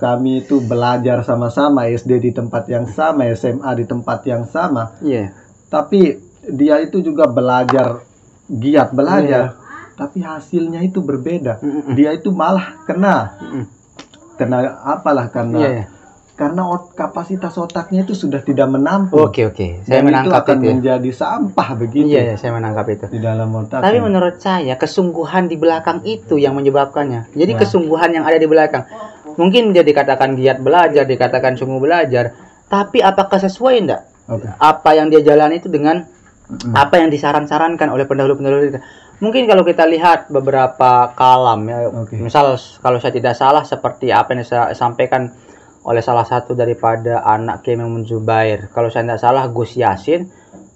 Kami itu belajar sama-sama, SD di tempat yang sama, SMA di tempat yang sama. Tapi dia itu juga giat belajar. Tapi hasilnya itu berbeda. Dia itu malah kena apalah karena kapasitas otaknya itu sudah tidak menampung. Saya menangkap itu akan menjadi sampah begitu. Saya menangkap itu di dalam otak. Tapi menurut saya kesungguhan di belakang itu yang menyebabkannya. Jadi kesungguhan yang ada di belakang. Mungkin dia dikatakan giat belajar, dikatakan sungguh belajar, tapi apakah sesuai enggak? Apa yang dia jalani itu dengan apa yang disaran-sarankan oleh pendahulu-pendahulu kita? Mungkin kalau kita lihat beberapa kalam misal kalau saya tidak salah seperti apa yang saya sampaikan oleh salah satu daripada anak Kiai Muhammad Zubair. Kalau saya tidak salah Gus Yasin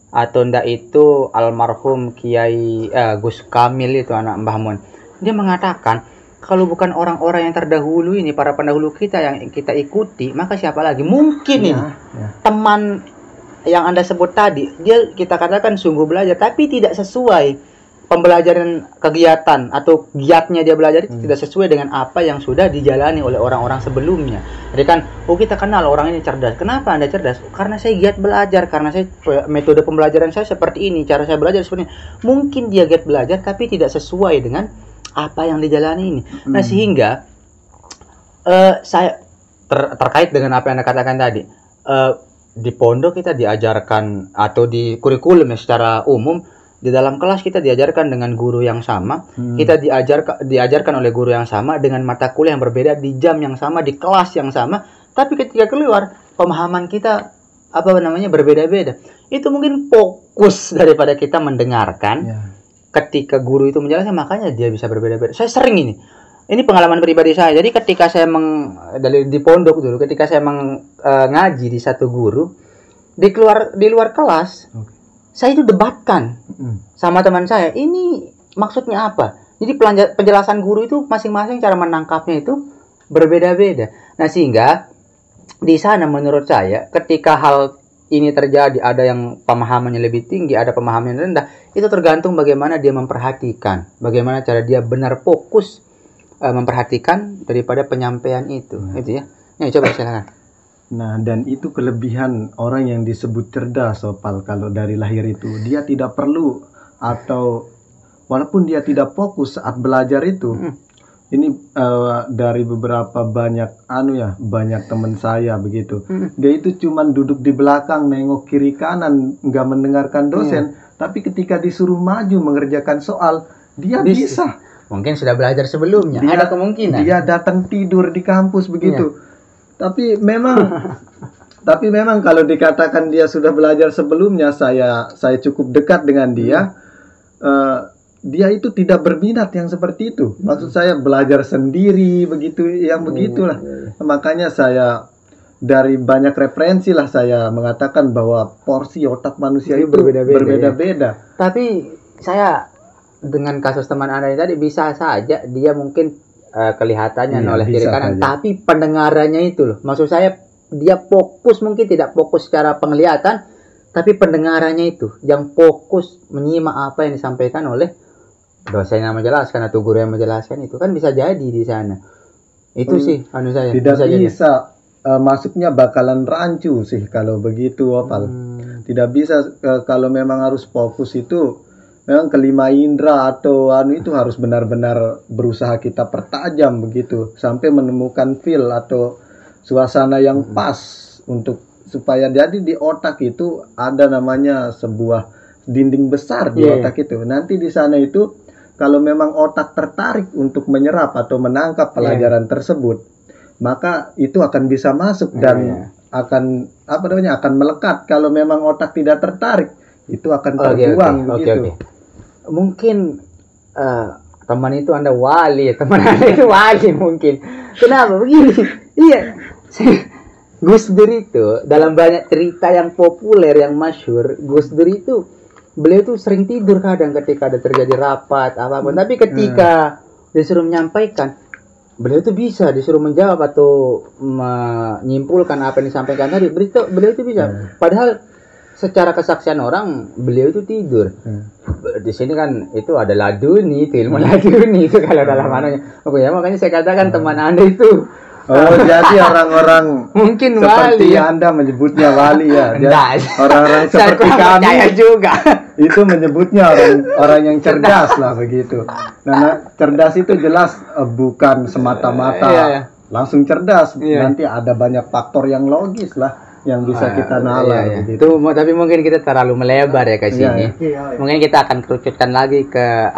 atau ndak itu almarhum Kiai Gus Kamil itu anak Mbah Mun. Dia mengatakan kalau bukan orang-orang yang terdahulu ini, para pendahulu kita yang kita ikuti, maka siapa lagi? Mungkin ini teman yang Anda sebut tadi, dia kita katakan sungguh belajar tapi tidak sesuai pembelajaran kegiatan atau giatnya dia belajar itu tidak sesuai dengan apa yang sudah dijalani oleh orang-orang sebelumnya. Jadi kan, kita kenal orang ini cerdas. Kenapa Anda cerdas? Karena saya giat belajar, karena saya metode pembelajaran saya seperti ini, cara saya belajar seperti ini. Mungkin dia giat belajar tapi tidak sesuai dengan apa yang dijalani ini. Nah, sehingga terkait dengan apa yang Anda katakan tadi. Di pondok kita diajarkan atau di kurikulum ya secara umum, di dalam kelas kita diajarkan dengan guru yang sama, kita diajarkan oleh guru yang sama dengan mata kuliah yang berbeda di jam yang sama, di kelas yang sama, tapi ketika keluar pemahaman kita berbeda-beda. Itu mungkin fokus daripada kita mendengarkan. Ketika guru itu menjelaskan, makanya dia bisa berbeda-beda. Saya sering ini pengalaman pribadi saya. Jadi ketika saya di pondok dulu, ketika saya ngaji di satu guru, di luar kelas, saya itu debatkan sama teman saya. Ini maksudnya apa? Jadi penjelasan guru itu masing-masing cara menangkapnya itu berbeda-beda. Nah, sehingga di sana menurut saya ketika hal ini terjadi, ada yang pemahamannya lebih tinggi, ada pemahaman yang rendah, itu tergantung bagaimana dia memperhatikan, bagaimana cara dia benar fokus memperhatikan daripada penyampaian itu. Itu ya. Coba silakan. Nah, dan itu kelebihan orang yang disebut cerdas, Opal. Kalau dari lahir itu dia tidak perlu, atau walaupun dia tidak fokus saat belajar itu. Ini dari beberapa banyak banyak teman saya begitu. Dia itu cuman duduk di belakang, nengok kiri kanan, nggak mendengarkan dosen. Tapi ketika disuruh maju mengerjakan soal, dia bisa. Mungkin sudah belajar sebelumnya. Ada kemungkinan. Dia datang tidur di kampus begitu. Tapi memang kalau dikatakan dia sudah belajar sebelumnya, saya cukup dekat dengan dia. Dia itu tidak berminat yang seperti itu. Maksud saya belajar sendiri begitu, yang begitulah. Makanya saya dari banyak referensi lah saya mengatakan bahwa porsi otak manusia itu berbeda-beda. Tapi saya dengan kasus teman Anda tadi, bisa saja dia mungkin kelihatannya noleh kiri kanan, tapi pendengarannya itu loh. Maksud saya dia fokus, mungkin tidak fokus secara penglihatan, tapi pendengarannya itu yang fokus menyimak apa yang disampaikan oleh dosen yang menjelaskan atau guru yang menjelaskan. Itu kan bisa jadi di sana. Itu sih saya. Tidak bisa masuknya bakalan rancu sih kalau begitu, Opal. Tidak bisa kalau memang harus fokus itu memang kelima indera atau itu harus benar-benar berusaha kita pertajam begitu sampai menemukan feel atau suasana yang pas untuk supaya jadi di otak itu ada namanya sebuah dinding besar di otak itu. Nanti di sana itu kalau memang otak tertarik untuk menyerap atau menangkap pelajaran tersebut, maka itu akan bisa masuk dan akan akan melekat. Kalau memang otak tidak tertarik, itu akan terbuang begitu. Mungkin teman itu Anda wali, teman Anda itu wali mungkin. Kenapa begini? Iya. Gus Dur itu dalam banyak cerita yang populer, yang masyhur, Gus Dur itu beliau tuh sering tidur kadang ketika ada terjadi rapat apapun. Tapi ketika disuruh menyampaikan, beliau tuh bisa disuruh menjawab atau menyimpulkan apa yang disampaikan tadi. Beliau itu bisa. Padahal secara kesaksian orang, beliau itu tidur. Di sini kan itu ada laduni, itu ilmu laduni itu kalau dalam mananya. Makanya saya katakan teman Anda itu jadi orang-orang mungkin seperti wali, Anda menyebutnya wali ya. Orang-orang seperti kami juga itu menyebutnya orang yang cerdas lah begitu. Nah, cerdas itu jelas bukan semata-mata langsung cerdas. Nanti ada banyak faktor yang logis lah yang bisa kita nalar gitu. Tapi mungkin kita terlalu melebar ya ke sini. Mungkin kita akan kerucutkan lagi ke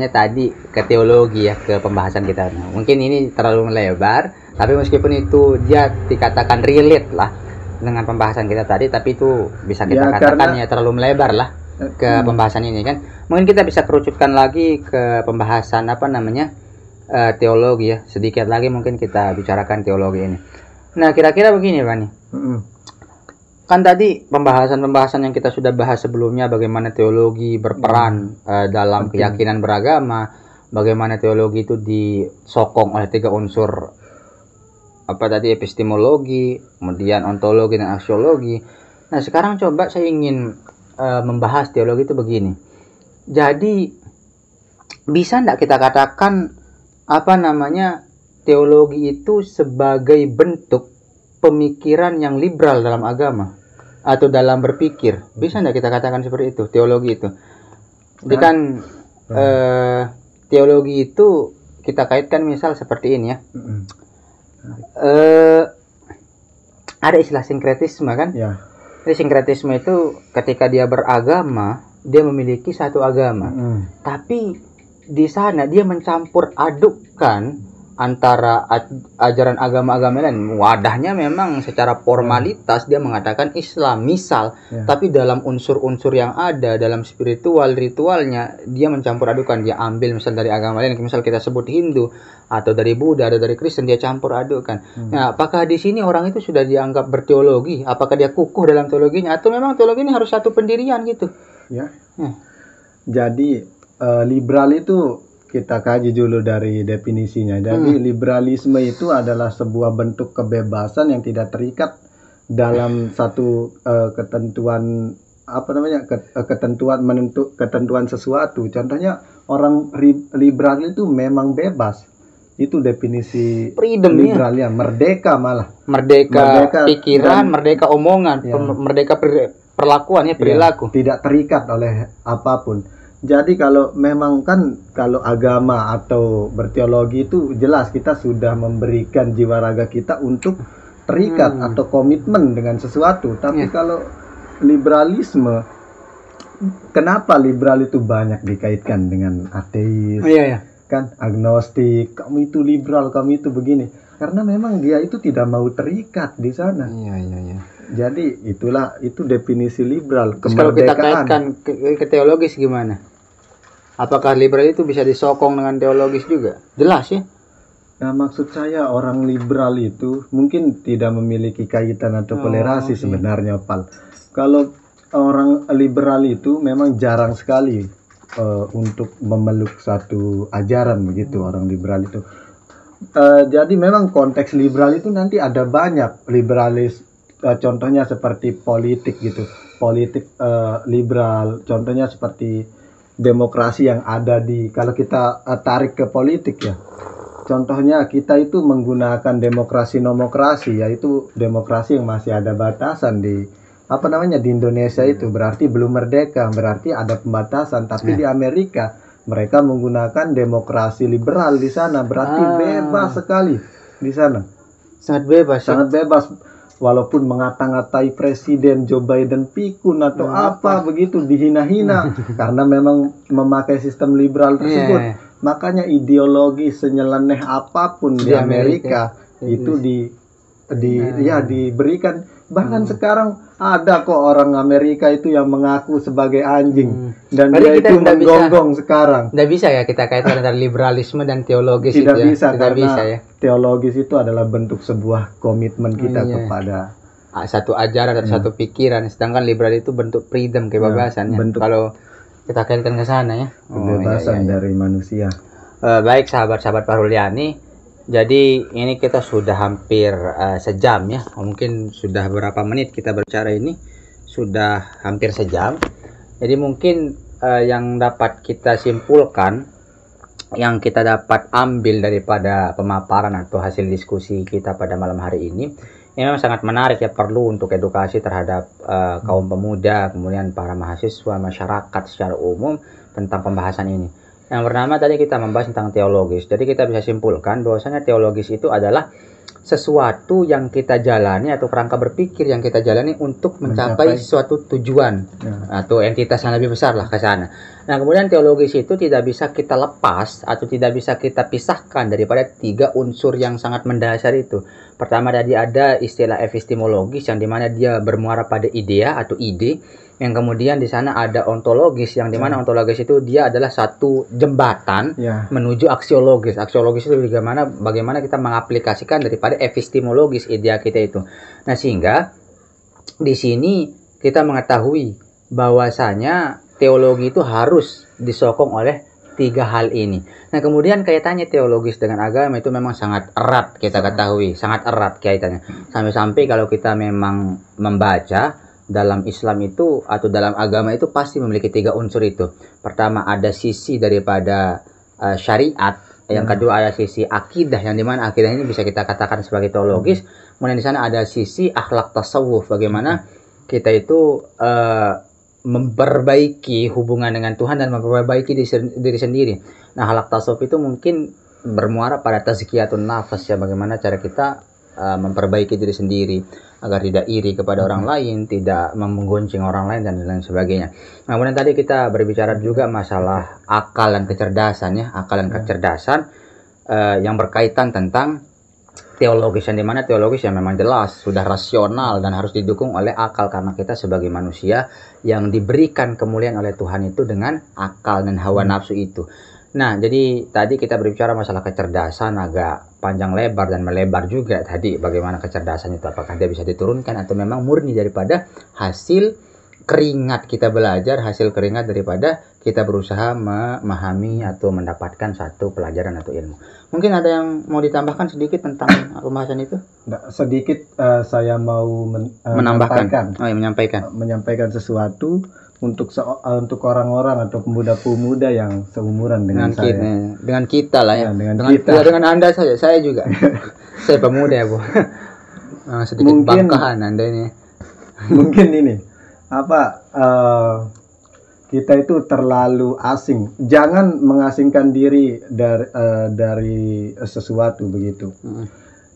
tadi ke teologi ya, ke pembahasan kita. Mungkin ini terlalu melebar. Tapi meskipun itu dia dikatakan relate lah dengan pembahasan kita tadi, tapi itu bisa kita katakan terlalu melebar lah ke pembahasan ini kan. Mungkin kita bisa kerucutkan lagi ke pembahasan teologi ya. Sedikit lagi mungkin kita bicarakan teologi ini. Nah, kira-kira begini Pak nih. Kan tadi pembahasan yang kita sudah bahas sebelumnya, bagaimana teologi berperan dalam keyakinan beragama, bagaimana teologi itu disokong oleh 3 unsur epistemologi, kemudian ontologi dan aksiologi. Nah, sekarang coba saya ingin membahas teologi itu begini. Jadi bisa enggak kita katakan teologi itu sebagai bentuk pemikiran yang liberal dalam agama atau dalam berpikir? Bisa enggak kita katakan seperti itu, teologi itu? Jadi kan teologi itu kita kaitkan misal seperti ini ya. ada istilah sinkretisme kan? Ya. Jadi sinkretisme itu ketika dia beragama, dia memiliki satu agama. Tapi di sana dia mencampur adukkan antara ajaran agama-agama lain. Wadahnya memang secara formalitas dia mengatakan Islam, misal, tapi dalam unsur-unsur yang ada dalam spiritual ritualnya dia mencampur adukan. Dia ambil misal dari agama lain, misal kita sebut Hindu atau dari Buddha atau dari Kristen, dia campur adukan. Nah, apakah di sini orang itu sudah dianggap berteologi? Apakah dia kukuh dalam teologinya atau memang teologi ini harus satu pendirian gitu? Ya. Jadi liberal itu kita kaji dulu dari definisinya. Jadi liberalisme itu adalah sebuah bentuk kebebasan yang tidak terikat dalam satu ketentuan ketentuan sesuatu. Contohnya orang liberal itu memang bebas. Itu definisi liberal ya, merdeka malah. Merdeka pikiran, merdeka omongan, merdeka perlakuan ya, perilaku. Tidak terikat oleh apapun. Jadi kalau memang kan kalau agama atau berteologi itu jelas kita sudah memberikan jiwa raga kita untuk terikat atau komitmen dengan sesuatu. Tapi kalau liberalisme, kenapa liberal itu banyak dikaitkan dengan ateis? Kan agnostik, kamu itu liberal, kamu itu begini. Karena memang dia itu tidak mau terikat di sana. Jadi itu definisi liberal, kemerdekaan. Kalau kita kaitkan ke teologis gimana? Apakah liberal itu bisa disokong dengan teologis juga? Jelas ya. Nah, maksud saya orang liberal itu mungkin tidak memiliki kaitan atau toleransi sebenarnya, Pal. Kalau orang liberal itu memang jarang sekali untuk memeluk satu ajaran begitu orang liberal itu. Jadi memang konteks liberal itu nanti ada banyak liberalis. Contohnya seperti politik gitu. Politik liberal. Contohnya seperti demokrasi yang ada kalau kita tarik ke politik ya. Contohnya kita itu menggunakan demokrasi-nomokrasi, yaitu demokrasi yang masih ada batasan di Indonesia itu berarti belum merdeka, berarti ada pembatasan. Tapi di Amerika mereka menggunakan demokrasi liberal di sana, berarti bebas sekali di sana. Sangat bebas. Sangat bebas. Walaupun ngata-ngatai Presiden Joe Biden pikun atau apa begitu, dihina-hina karena memang memakai sistem liberal tersebut. Makanya ideologi senyeleneh apapun di Amerika itu diberikan. Bahkan sekarang ada kok orang Amerika itu yang mengaku sebagai anjing dan dia itu menggonggong sekarang. Tidak bisa ya kita kaitkan antara liberalisme dan teologis. Tidak bisa karena teologis itu adalah bentuk sebuah komitmen kita kepada satu ajaran atau satu pikiran, sedangkan liberal itu bentuk freedom, kebebasan. Kalau kita kaitkan ke sana ya, kebebasan dari manusia. Baik sahabat-sahabat Paruliani. Jadi ini kita sudah hampir sejam ya, mungkin sudah berapa menit kita berbicara ini, sudah hampir sejam. Jadi mungkin yang dapat kita simpulkan, yang kita dapat ambil daripada pemaparan atau hasil diskusi kita pada malam hari ini memang sangat menarik ya, perlu untuk edukasi terhadap kaum pemuda, kemudian para mahasiswa, masyarakat secara umum tentang pembahasan ini. Yang pertama tadi kita membahas tentang teologis. Jadi kita bisa simpulkan bahwasanya teologis itu adalah sesuatu yang kita jalani atau kerangka berpikir yang kita jalani untuk mencapai suatu tujuan atau entitas yang lebih besar lah ke sana. Nah, kemudian teologis itu tidak bisa kita lepas atau tidak bisa kita pisahkan daripada tiga unsur yang sangat mendasar itu. Pertama tadi ada istilah epistemologis yang dimana dia bermuara pada idea atau ide. Yang kemudian di sana ada ontologis yang dimana ontologis itu dia adalah satu jembatan menuju aksiologis. Aksiologis itu bagaimana kita mengaplikasikan daripada epistemologis idea kita itu. Nah, sehingga di sini kita mengetahui bahwasanya teologi itu harus disokong oleh tiga hal ini. Nah, kemudian kaitannya teologis dengan agama itu memang sangat erat kita ketahui, sangat erat kaitannya. Sampai-sampai kalau kita memang membaca dalam Islam itu atau dalam agama itu pasti memiliki tiga unsur itu. Pertama ada sisi daripada syariat, yang kedua ada sisi akidah, yang dimana akidah ini bisa kita katakan sebagai teologis. Kemudian di sana ada sisi akhlak tasawuf, bagaimana kita itu memperbaiki hubungan dengan Tuhan dan memperbaiki diri sendiri. Nah, akhlak tasawuf itu mungkin bermuara pada tazkiyatun nafas ya, bagaimana cara kita memperbaiki diri sendiri agar tidak iri kepada orang lain, tidak menggonceng orang lain dan lain sebagainya. Nah, kemudian tadi kita berbicara juga masalah akal dan kecerdasan ya, akal dan kecerdasan yang berkaitan tentang teologis, yang dimana teologis yang memang jelas sudah rasional dan harus didukung oleh akal, karena kita sebagai manusia yang diberikan kemuliaan oleh Tuhan itu dengan akal dan hawa nafsu itu. Nah, jadi tadi kita berbicara masalah kecerdasan agak panjang lebar dan melebar juga tadi, bagaimana kecerdasan itu, apakah dia bisa diturunkan atau memang murni daripada hasil keringat kita belajar, hasil keringat daripada kita berusaha memahami atau mendapatkan satu pelajaran atau ilmu. Mungkin ada yang mau ditambahkan sedikit tentang pembahasan itu? Sedikit saya mau menambahkan. menyampaikan sesuatu untuk orang-orang atau pemuda-pemuda yang seumuran dengan saya. Dengan kita lah ya. Dengan kita. Dengan Anda saja, saya juga. Saya pemuda ya, Bu. Sedikit mungkin, bangkahan Anda ini. Mungkin ini kita itu terlalu asing. Jangan mengasingkan diri dari sesuatu begitu.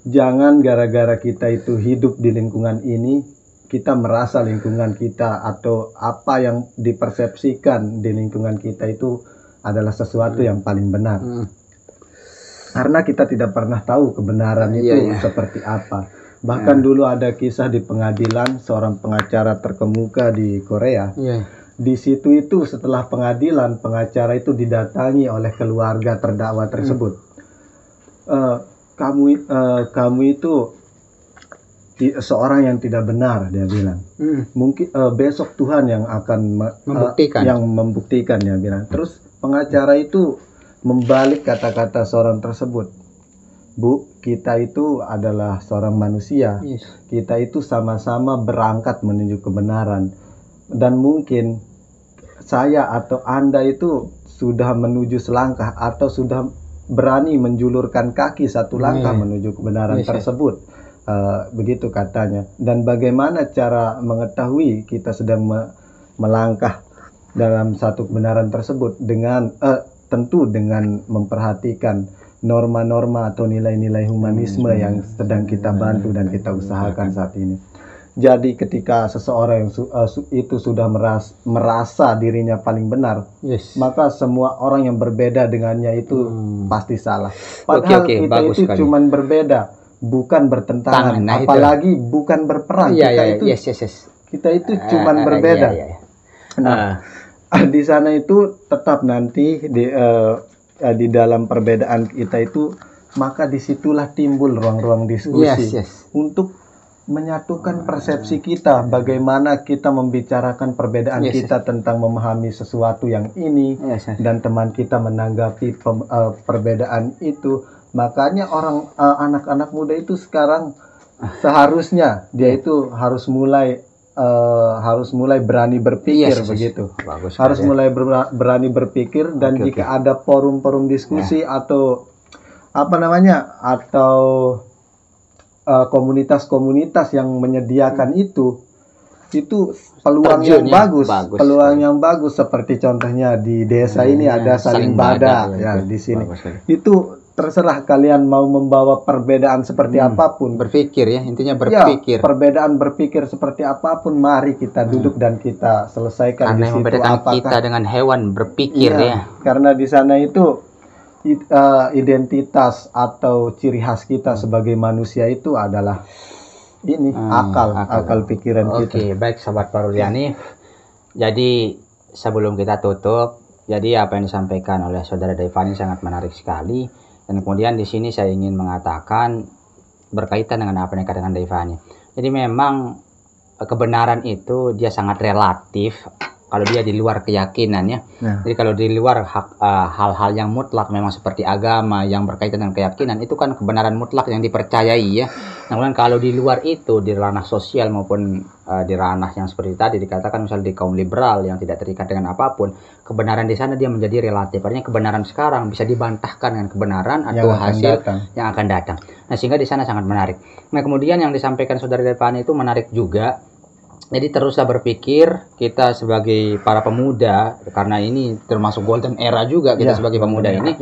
Jangan gara-gara kita itu hidup di lingkungan ini, kita merasa lingkungan kita atau apa yang dipersepsikan di lingkungan kita itu adalah sesuatu yang paling benar. Karena kita tidak pernah tahu kebenaran itu seperti apa. Bahkan dulu ada kisah di pengadilan, seorang pengacara terkemuka di Korea. Di situ itu setelah pengadilan, pengacara itu didatangi oleh keluarga terdakwa tersebut. Kamu itu seorang yang tidak benar, dia bilang. Mungkin besok Tuhan yang akan membuktikan, dia bilang. Terus pengacara itu membalik kata-kata seorang tersebut. Bu, kita itu adalah seorang manusia. Kita itu sama-sama berangkat menuju kebenaran. Dan mungkin saya atau Anda itu sudah menuju selangkah atau sudah berani menjulurkan kaki satu langkah menuju kebenaran tersebut. Begitu katanya. Dan bagaimana cara mengetahui kita sedang melangkah dalam satu kebenaran tersebut? Tentu dengan memperhatikan norma-norma atau nilai-nilai humanisme yang sedang kita bantu dan kita usahakan saat ini. Jadi ketika seseorang yang itu sudah merasa dirinya paling benar, maka semua orang yang berbeda dengannya itu pasti salah. Padahal kita itu cuma berbeda, bukan bertentangan, apalagi bukan berperang. Kita itu cuma berbeda. Nah, di sana itu tetap nanti di dalam perbedaan kita itu, maka disitulah timbul ruang-ruang diskusi untuk menyatukan persepsi kita, bagaimana kita membicarakan perbedaan kita tentang memahami sesuatu yang ini, dan teman kita menanggapi perbedaan itu. Makanya anak-anak muda itu sekarang seharusnya dia itu harus mulai berani berpikir begitu. Harus mulai berani berpikir, dan jika ada forum-forum diskusi atau komunitas-komunitas yang menyediakan itu peluang yang bagus, yang bagus, seperti contohnya di desa ini ada Saling Bada di sini. Itu terserah kalian mau membawa perbedaan seperti apapun. Berpikir ya, intinya berpikir. Perbedaan berpikir seperti apapun, mari kita duduk dan kita selesaikan. Karena di situ membedakan kita dengan hewan berpikir Karena di sana itu identitas atau ciri khas kita sebagai manusia itu adalah ini akal pikiran kita. Oke, baik sahabat Paruliani. Jadi sebelum kita tutup, jadi apa yang disampaikan oleh saudara Devani sangat menarik sekali. Dan kemudian di sini saya ingin mengatakan berkaitan dengan apa yang dikatakan Devani. Jadi memang kebenaran itu dia sangat relatif kalau dia di luar keyakinan ya. Jadi kalau di luar hal-hal yang mutlak memang seperti agama yang berkaitan dengan keyakinan, itu kan kebenaran mutlak yang dipercayai ya. Namun kalau di luar itu, di ranah sosial maupun di ranah yang seperti tadi dikatakan misalnya di kaum liberal yang tidak terikat dengan apapun, kebenaran di sana dia menjadi relatif. Artinya kebenaran sekarang bisa dibantahkan dengan kebenaran atau hasil yang akan datang. Nah, sehingga di sana sangat menarik. Nah, kemudian yang disampaikan saudara Devani itu menarik juga. Jadi teruslah berpikir, kita sebagai para pemuda, karena ini termasuk golden era juga kita sebagai pemuda ini.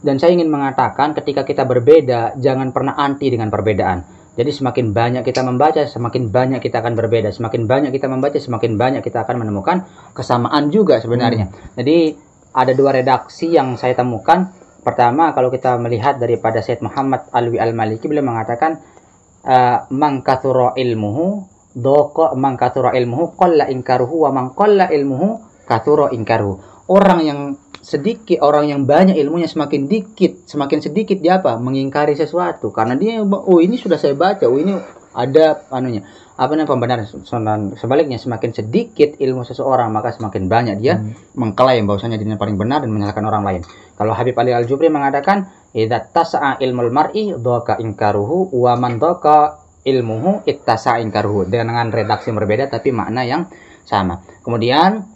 Dan saya ingin mengatakan ketika kita berbeda, jangan pernah anti dengan perbedaan. Jadi semakin banyak kita membaca, semakin banyak kita akan berbeda. Semakin banyak kita membaca, semakin banyak kita akan menemukan kesamaan juga sebenarnya. Jadi ada dua redaksi yang saya temukan. Pertama, kalau kita melihat daripada Sayyid Muhammad Alwi Al-Maliki, beliau mengatakan man kathura ilmuhu doqa man kathura ilmuhu qalla inkaruhu wa man qalla ilmuhu kathura inkaruhu. Orang yang sedikit, orang yang banyak ilmunya semakin sedikit dia apa? Mengingkari sesuatu. Karena dia, oh ini sudah saya baca, oh ini ada anunya. Apa namanya pembenaran. Sebaliknya semakin sedikit ilmu seseorang, maka semakin banyak dia mengklaim bahwasanya dirinya paling benar dan menyalahkan orang lain. Kalau Habib Ali Al-Jubri mengatakan, idza tas'a ilmul mar'i dhaka inkaruhu wa man dhaka ilmuhu ittasa inkaruhu. Dengan redaksi yang berbeda tapi makna yang sama. Kemudian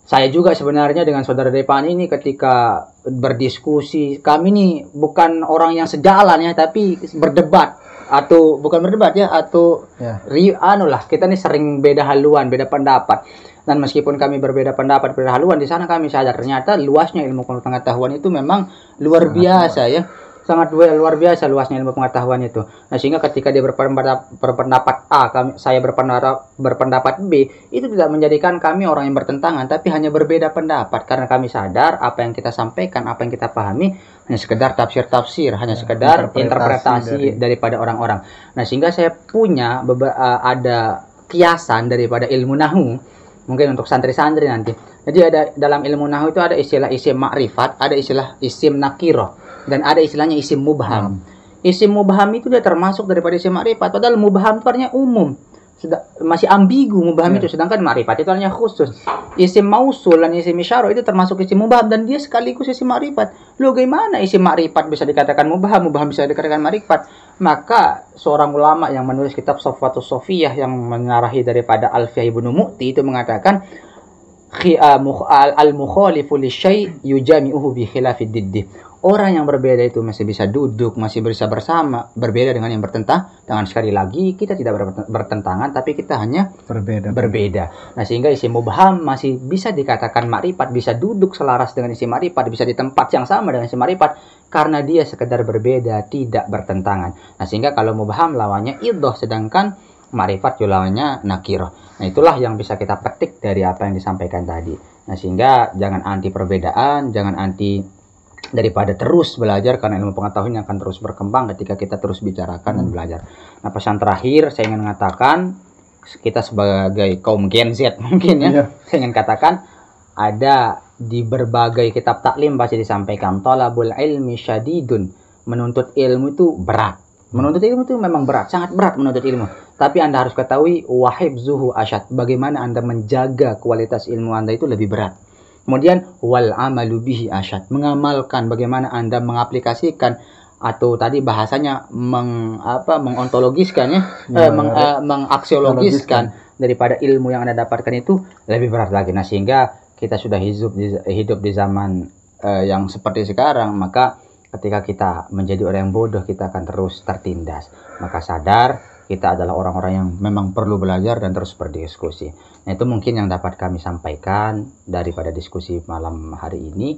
saya juga sebenarnya dengan saudara Depan ini ketika berdiskusi, kami ini bukan orang yang sejalan ya, tapi berdebat atau bukan berdebat ya, atau kita nih sering beda haluan, beda pendapat. Dan meskipun kami berbeda pendapat, berbeda haluan, di sana kami sadar ternyata luasnya ilmu pengetahuan itu memang luar biasa ya. Sangat luar biasa luasnya ilmu pengetahuan itu. Nah, sehingga ketika dia berpendapat A, saya berpendapat B, itu tidak menjadikan kami orang yang bertentangan, tapi hanya berbeda pendapat. Karena kami sadar apa yang kita sampaikan, apa yang kita pahami, hanya sekedar tafsir-tafsir, hanya sekedar interpretasi daripada orang-orang. Nah, sehingga saya punya ada kiasan daripada ilmu nahu, mungkin untuk santri-santri nanti. Jadi ada dalam ilmu nahu itu ada istilah isim ma'rifat, ada istilah isim nakiroh, dan ada istilahnya isim mubham. Isim mubham itu dia termasuk daripada isim ma'rifat, padahal mubham itu artinya umum. Masih ambigu mubham itu, sedangkan ma'rifat itu artinya khusus. Isim mausul dan isim isyarah itu termasuk isim mubham dan dia sekaligus isim ma'rifat. Loh, bagaimana isim ma'rifat bisa dikatakan mubham, mubham bisa dikatakan ma'rifat? Maka seorang ulama yang menulis kitab Safwatus Sofiyah yang mengarahi daripada Alfiyah Ibnu Mu'ti itu mengatakan al-mukhalifu lisyai' yujami'uhu bi khilafid diddi. Orang yang berbeda itu masih bisa duduk, masih bisa bersama, berbeda dengan yang bertentangan. Dengan sekali lagi kita tidak bertentangan, tapi kita hanya berbeda. Nah, sehingga isim mubham masih bisa dikatakan ma'rifat, bisa duduk selaras dengan isim ma'rifat, bisa di tempat yang sama dengan isim ma'rifat, karena dia sekedar berbeda, tidak bertentangan. Nah, sehingga kalau mubham lawannya idhoh, sedangkan ma'rifat lawannya nakiroh. Nah, itulah yang bisa kita petik dari apa yang disampaikan tadi. Nah, sehingga jangan anti perbedaan, jangan anti daripada terus belajar, karena ilmu pengetahuan akan terus berkembang ketika kita terus bicarakan dan belajar. Nah, pesan terakhir saya ingin mengatakan, kita sebagai kaum Gen Z mungkin ya, saya ingin katakan ada di berbagai kitab taklim pasti disampaikan talabul ilmi syadidun, menuntut ilmu itu berat. Menuntut ilmu itu memang berat, sangat berat menuntut ilmu. Tapi Anda harus ketahui wahibzuhu asyad, bagaimana Anda menjaga kualitas ilmu Anda itu lebih berat. Kemudian wal amalu bihi asyad, mengamalkan, bagaimana Anda mengaplikasikan, atau tadi bahasanya mengontologiskan ya, mengaksiologiskan daripada ilmu yang Anda dapatkan itu lebih berat lagi. Nah, sehingga kita sudah hidup di zaman yang seperti sekarang, maka ketika kita menjadi orang yang bodoh, kita akan terus tertindas. Maka sadar kita adalah orang-orang yang memang perlu belajar dan terus berdiskusi. Nah, itu mungkin yang dapat kami sampaikan daripada diskusi malam hari ini.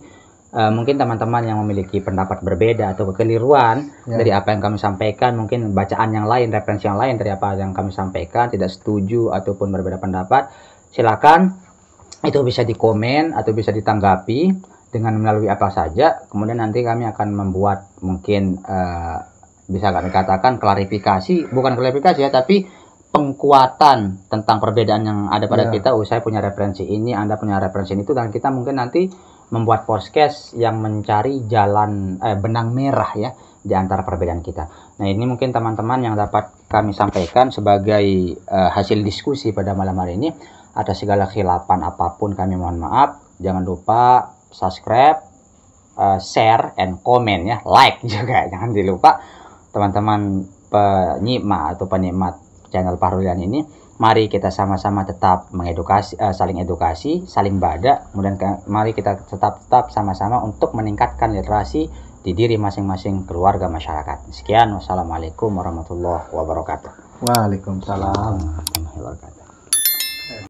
Mungkin teman-teman yang memiliki pendapat berbeda atau kekeliruan dari apa yang kami sampaikan, mungkin bacaan yang lain, referensi yang lain dari apa yang kami sampaikan, tidak setuju ataupun berbeda pendapat, silakan itu bisa dikomen atau bisa ditanggapi dengan melalui apa saja. Kemudian nanti kami akan membuat mungkin bisa kami katakan klarifikasi, bukan klarifikasi ya, tapi pengkuatan tentang perbedaan yang ada pada kita. Saya punya referensi ini, Anda punya referensi itu, dan kita mungkin nanti membuat podcast yang mencari jalan benang merah ya di antara perbedaan kita. Nah, ini mungkin teman-teman yang dapat kami sampaikan sebagai hasil diskusi pada malam hari ini. Atas segala khilafan apapun kami mohon maaf. Jangan lupa subscribe, share, and comment ya, like juga jangan dilupa. Teman-teman penyimak atau penikmat channel Fahrulian ini, mari kita sama-sama tetap mengedukasi, saling edukasi, saling bada. Kemudian mari kita tetap sama-sama untuk meningkatkan literasi di diri masing-masing keluarga masyarakat. Sekian, wassalamualaikum warahmatullahi wabarakatuh. Waalaikumsalam warahmatullahi wabarakatuh.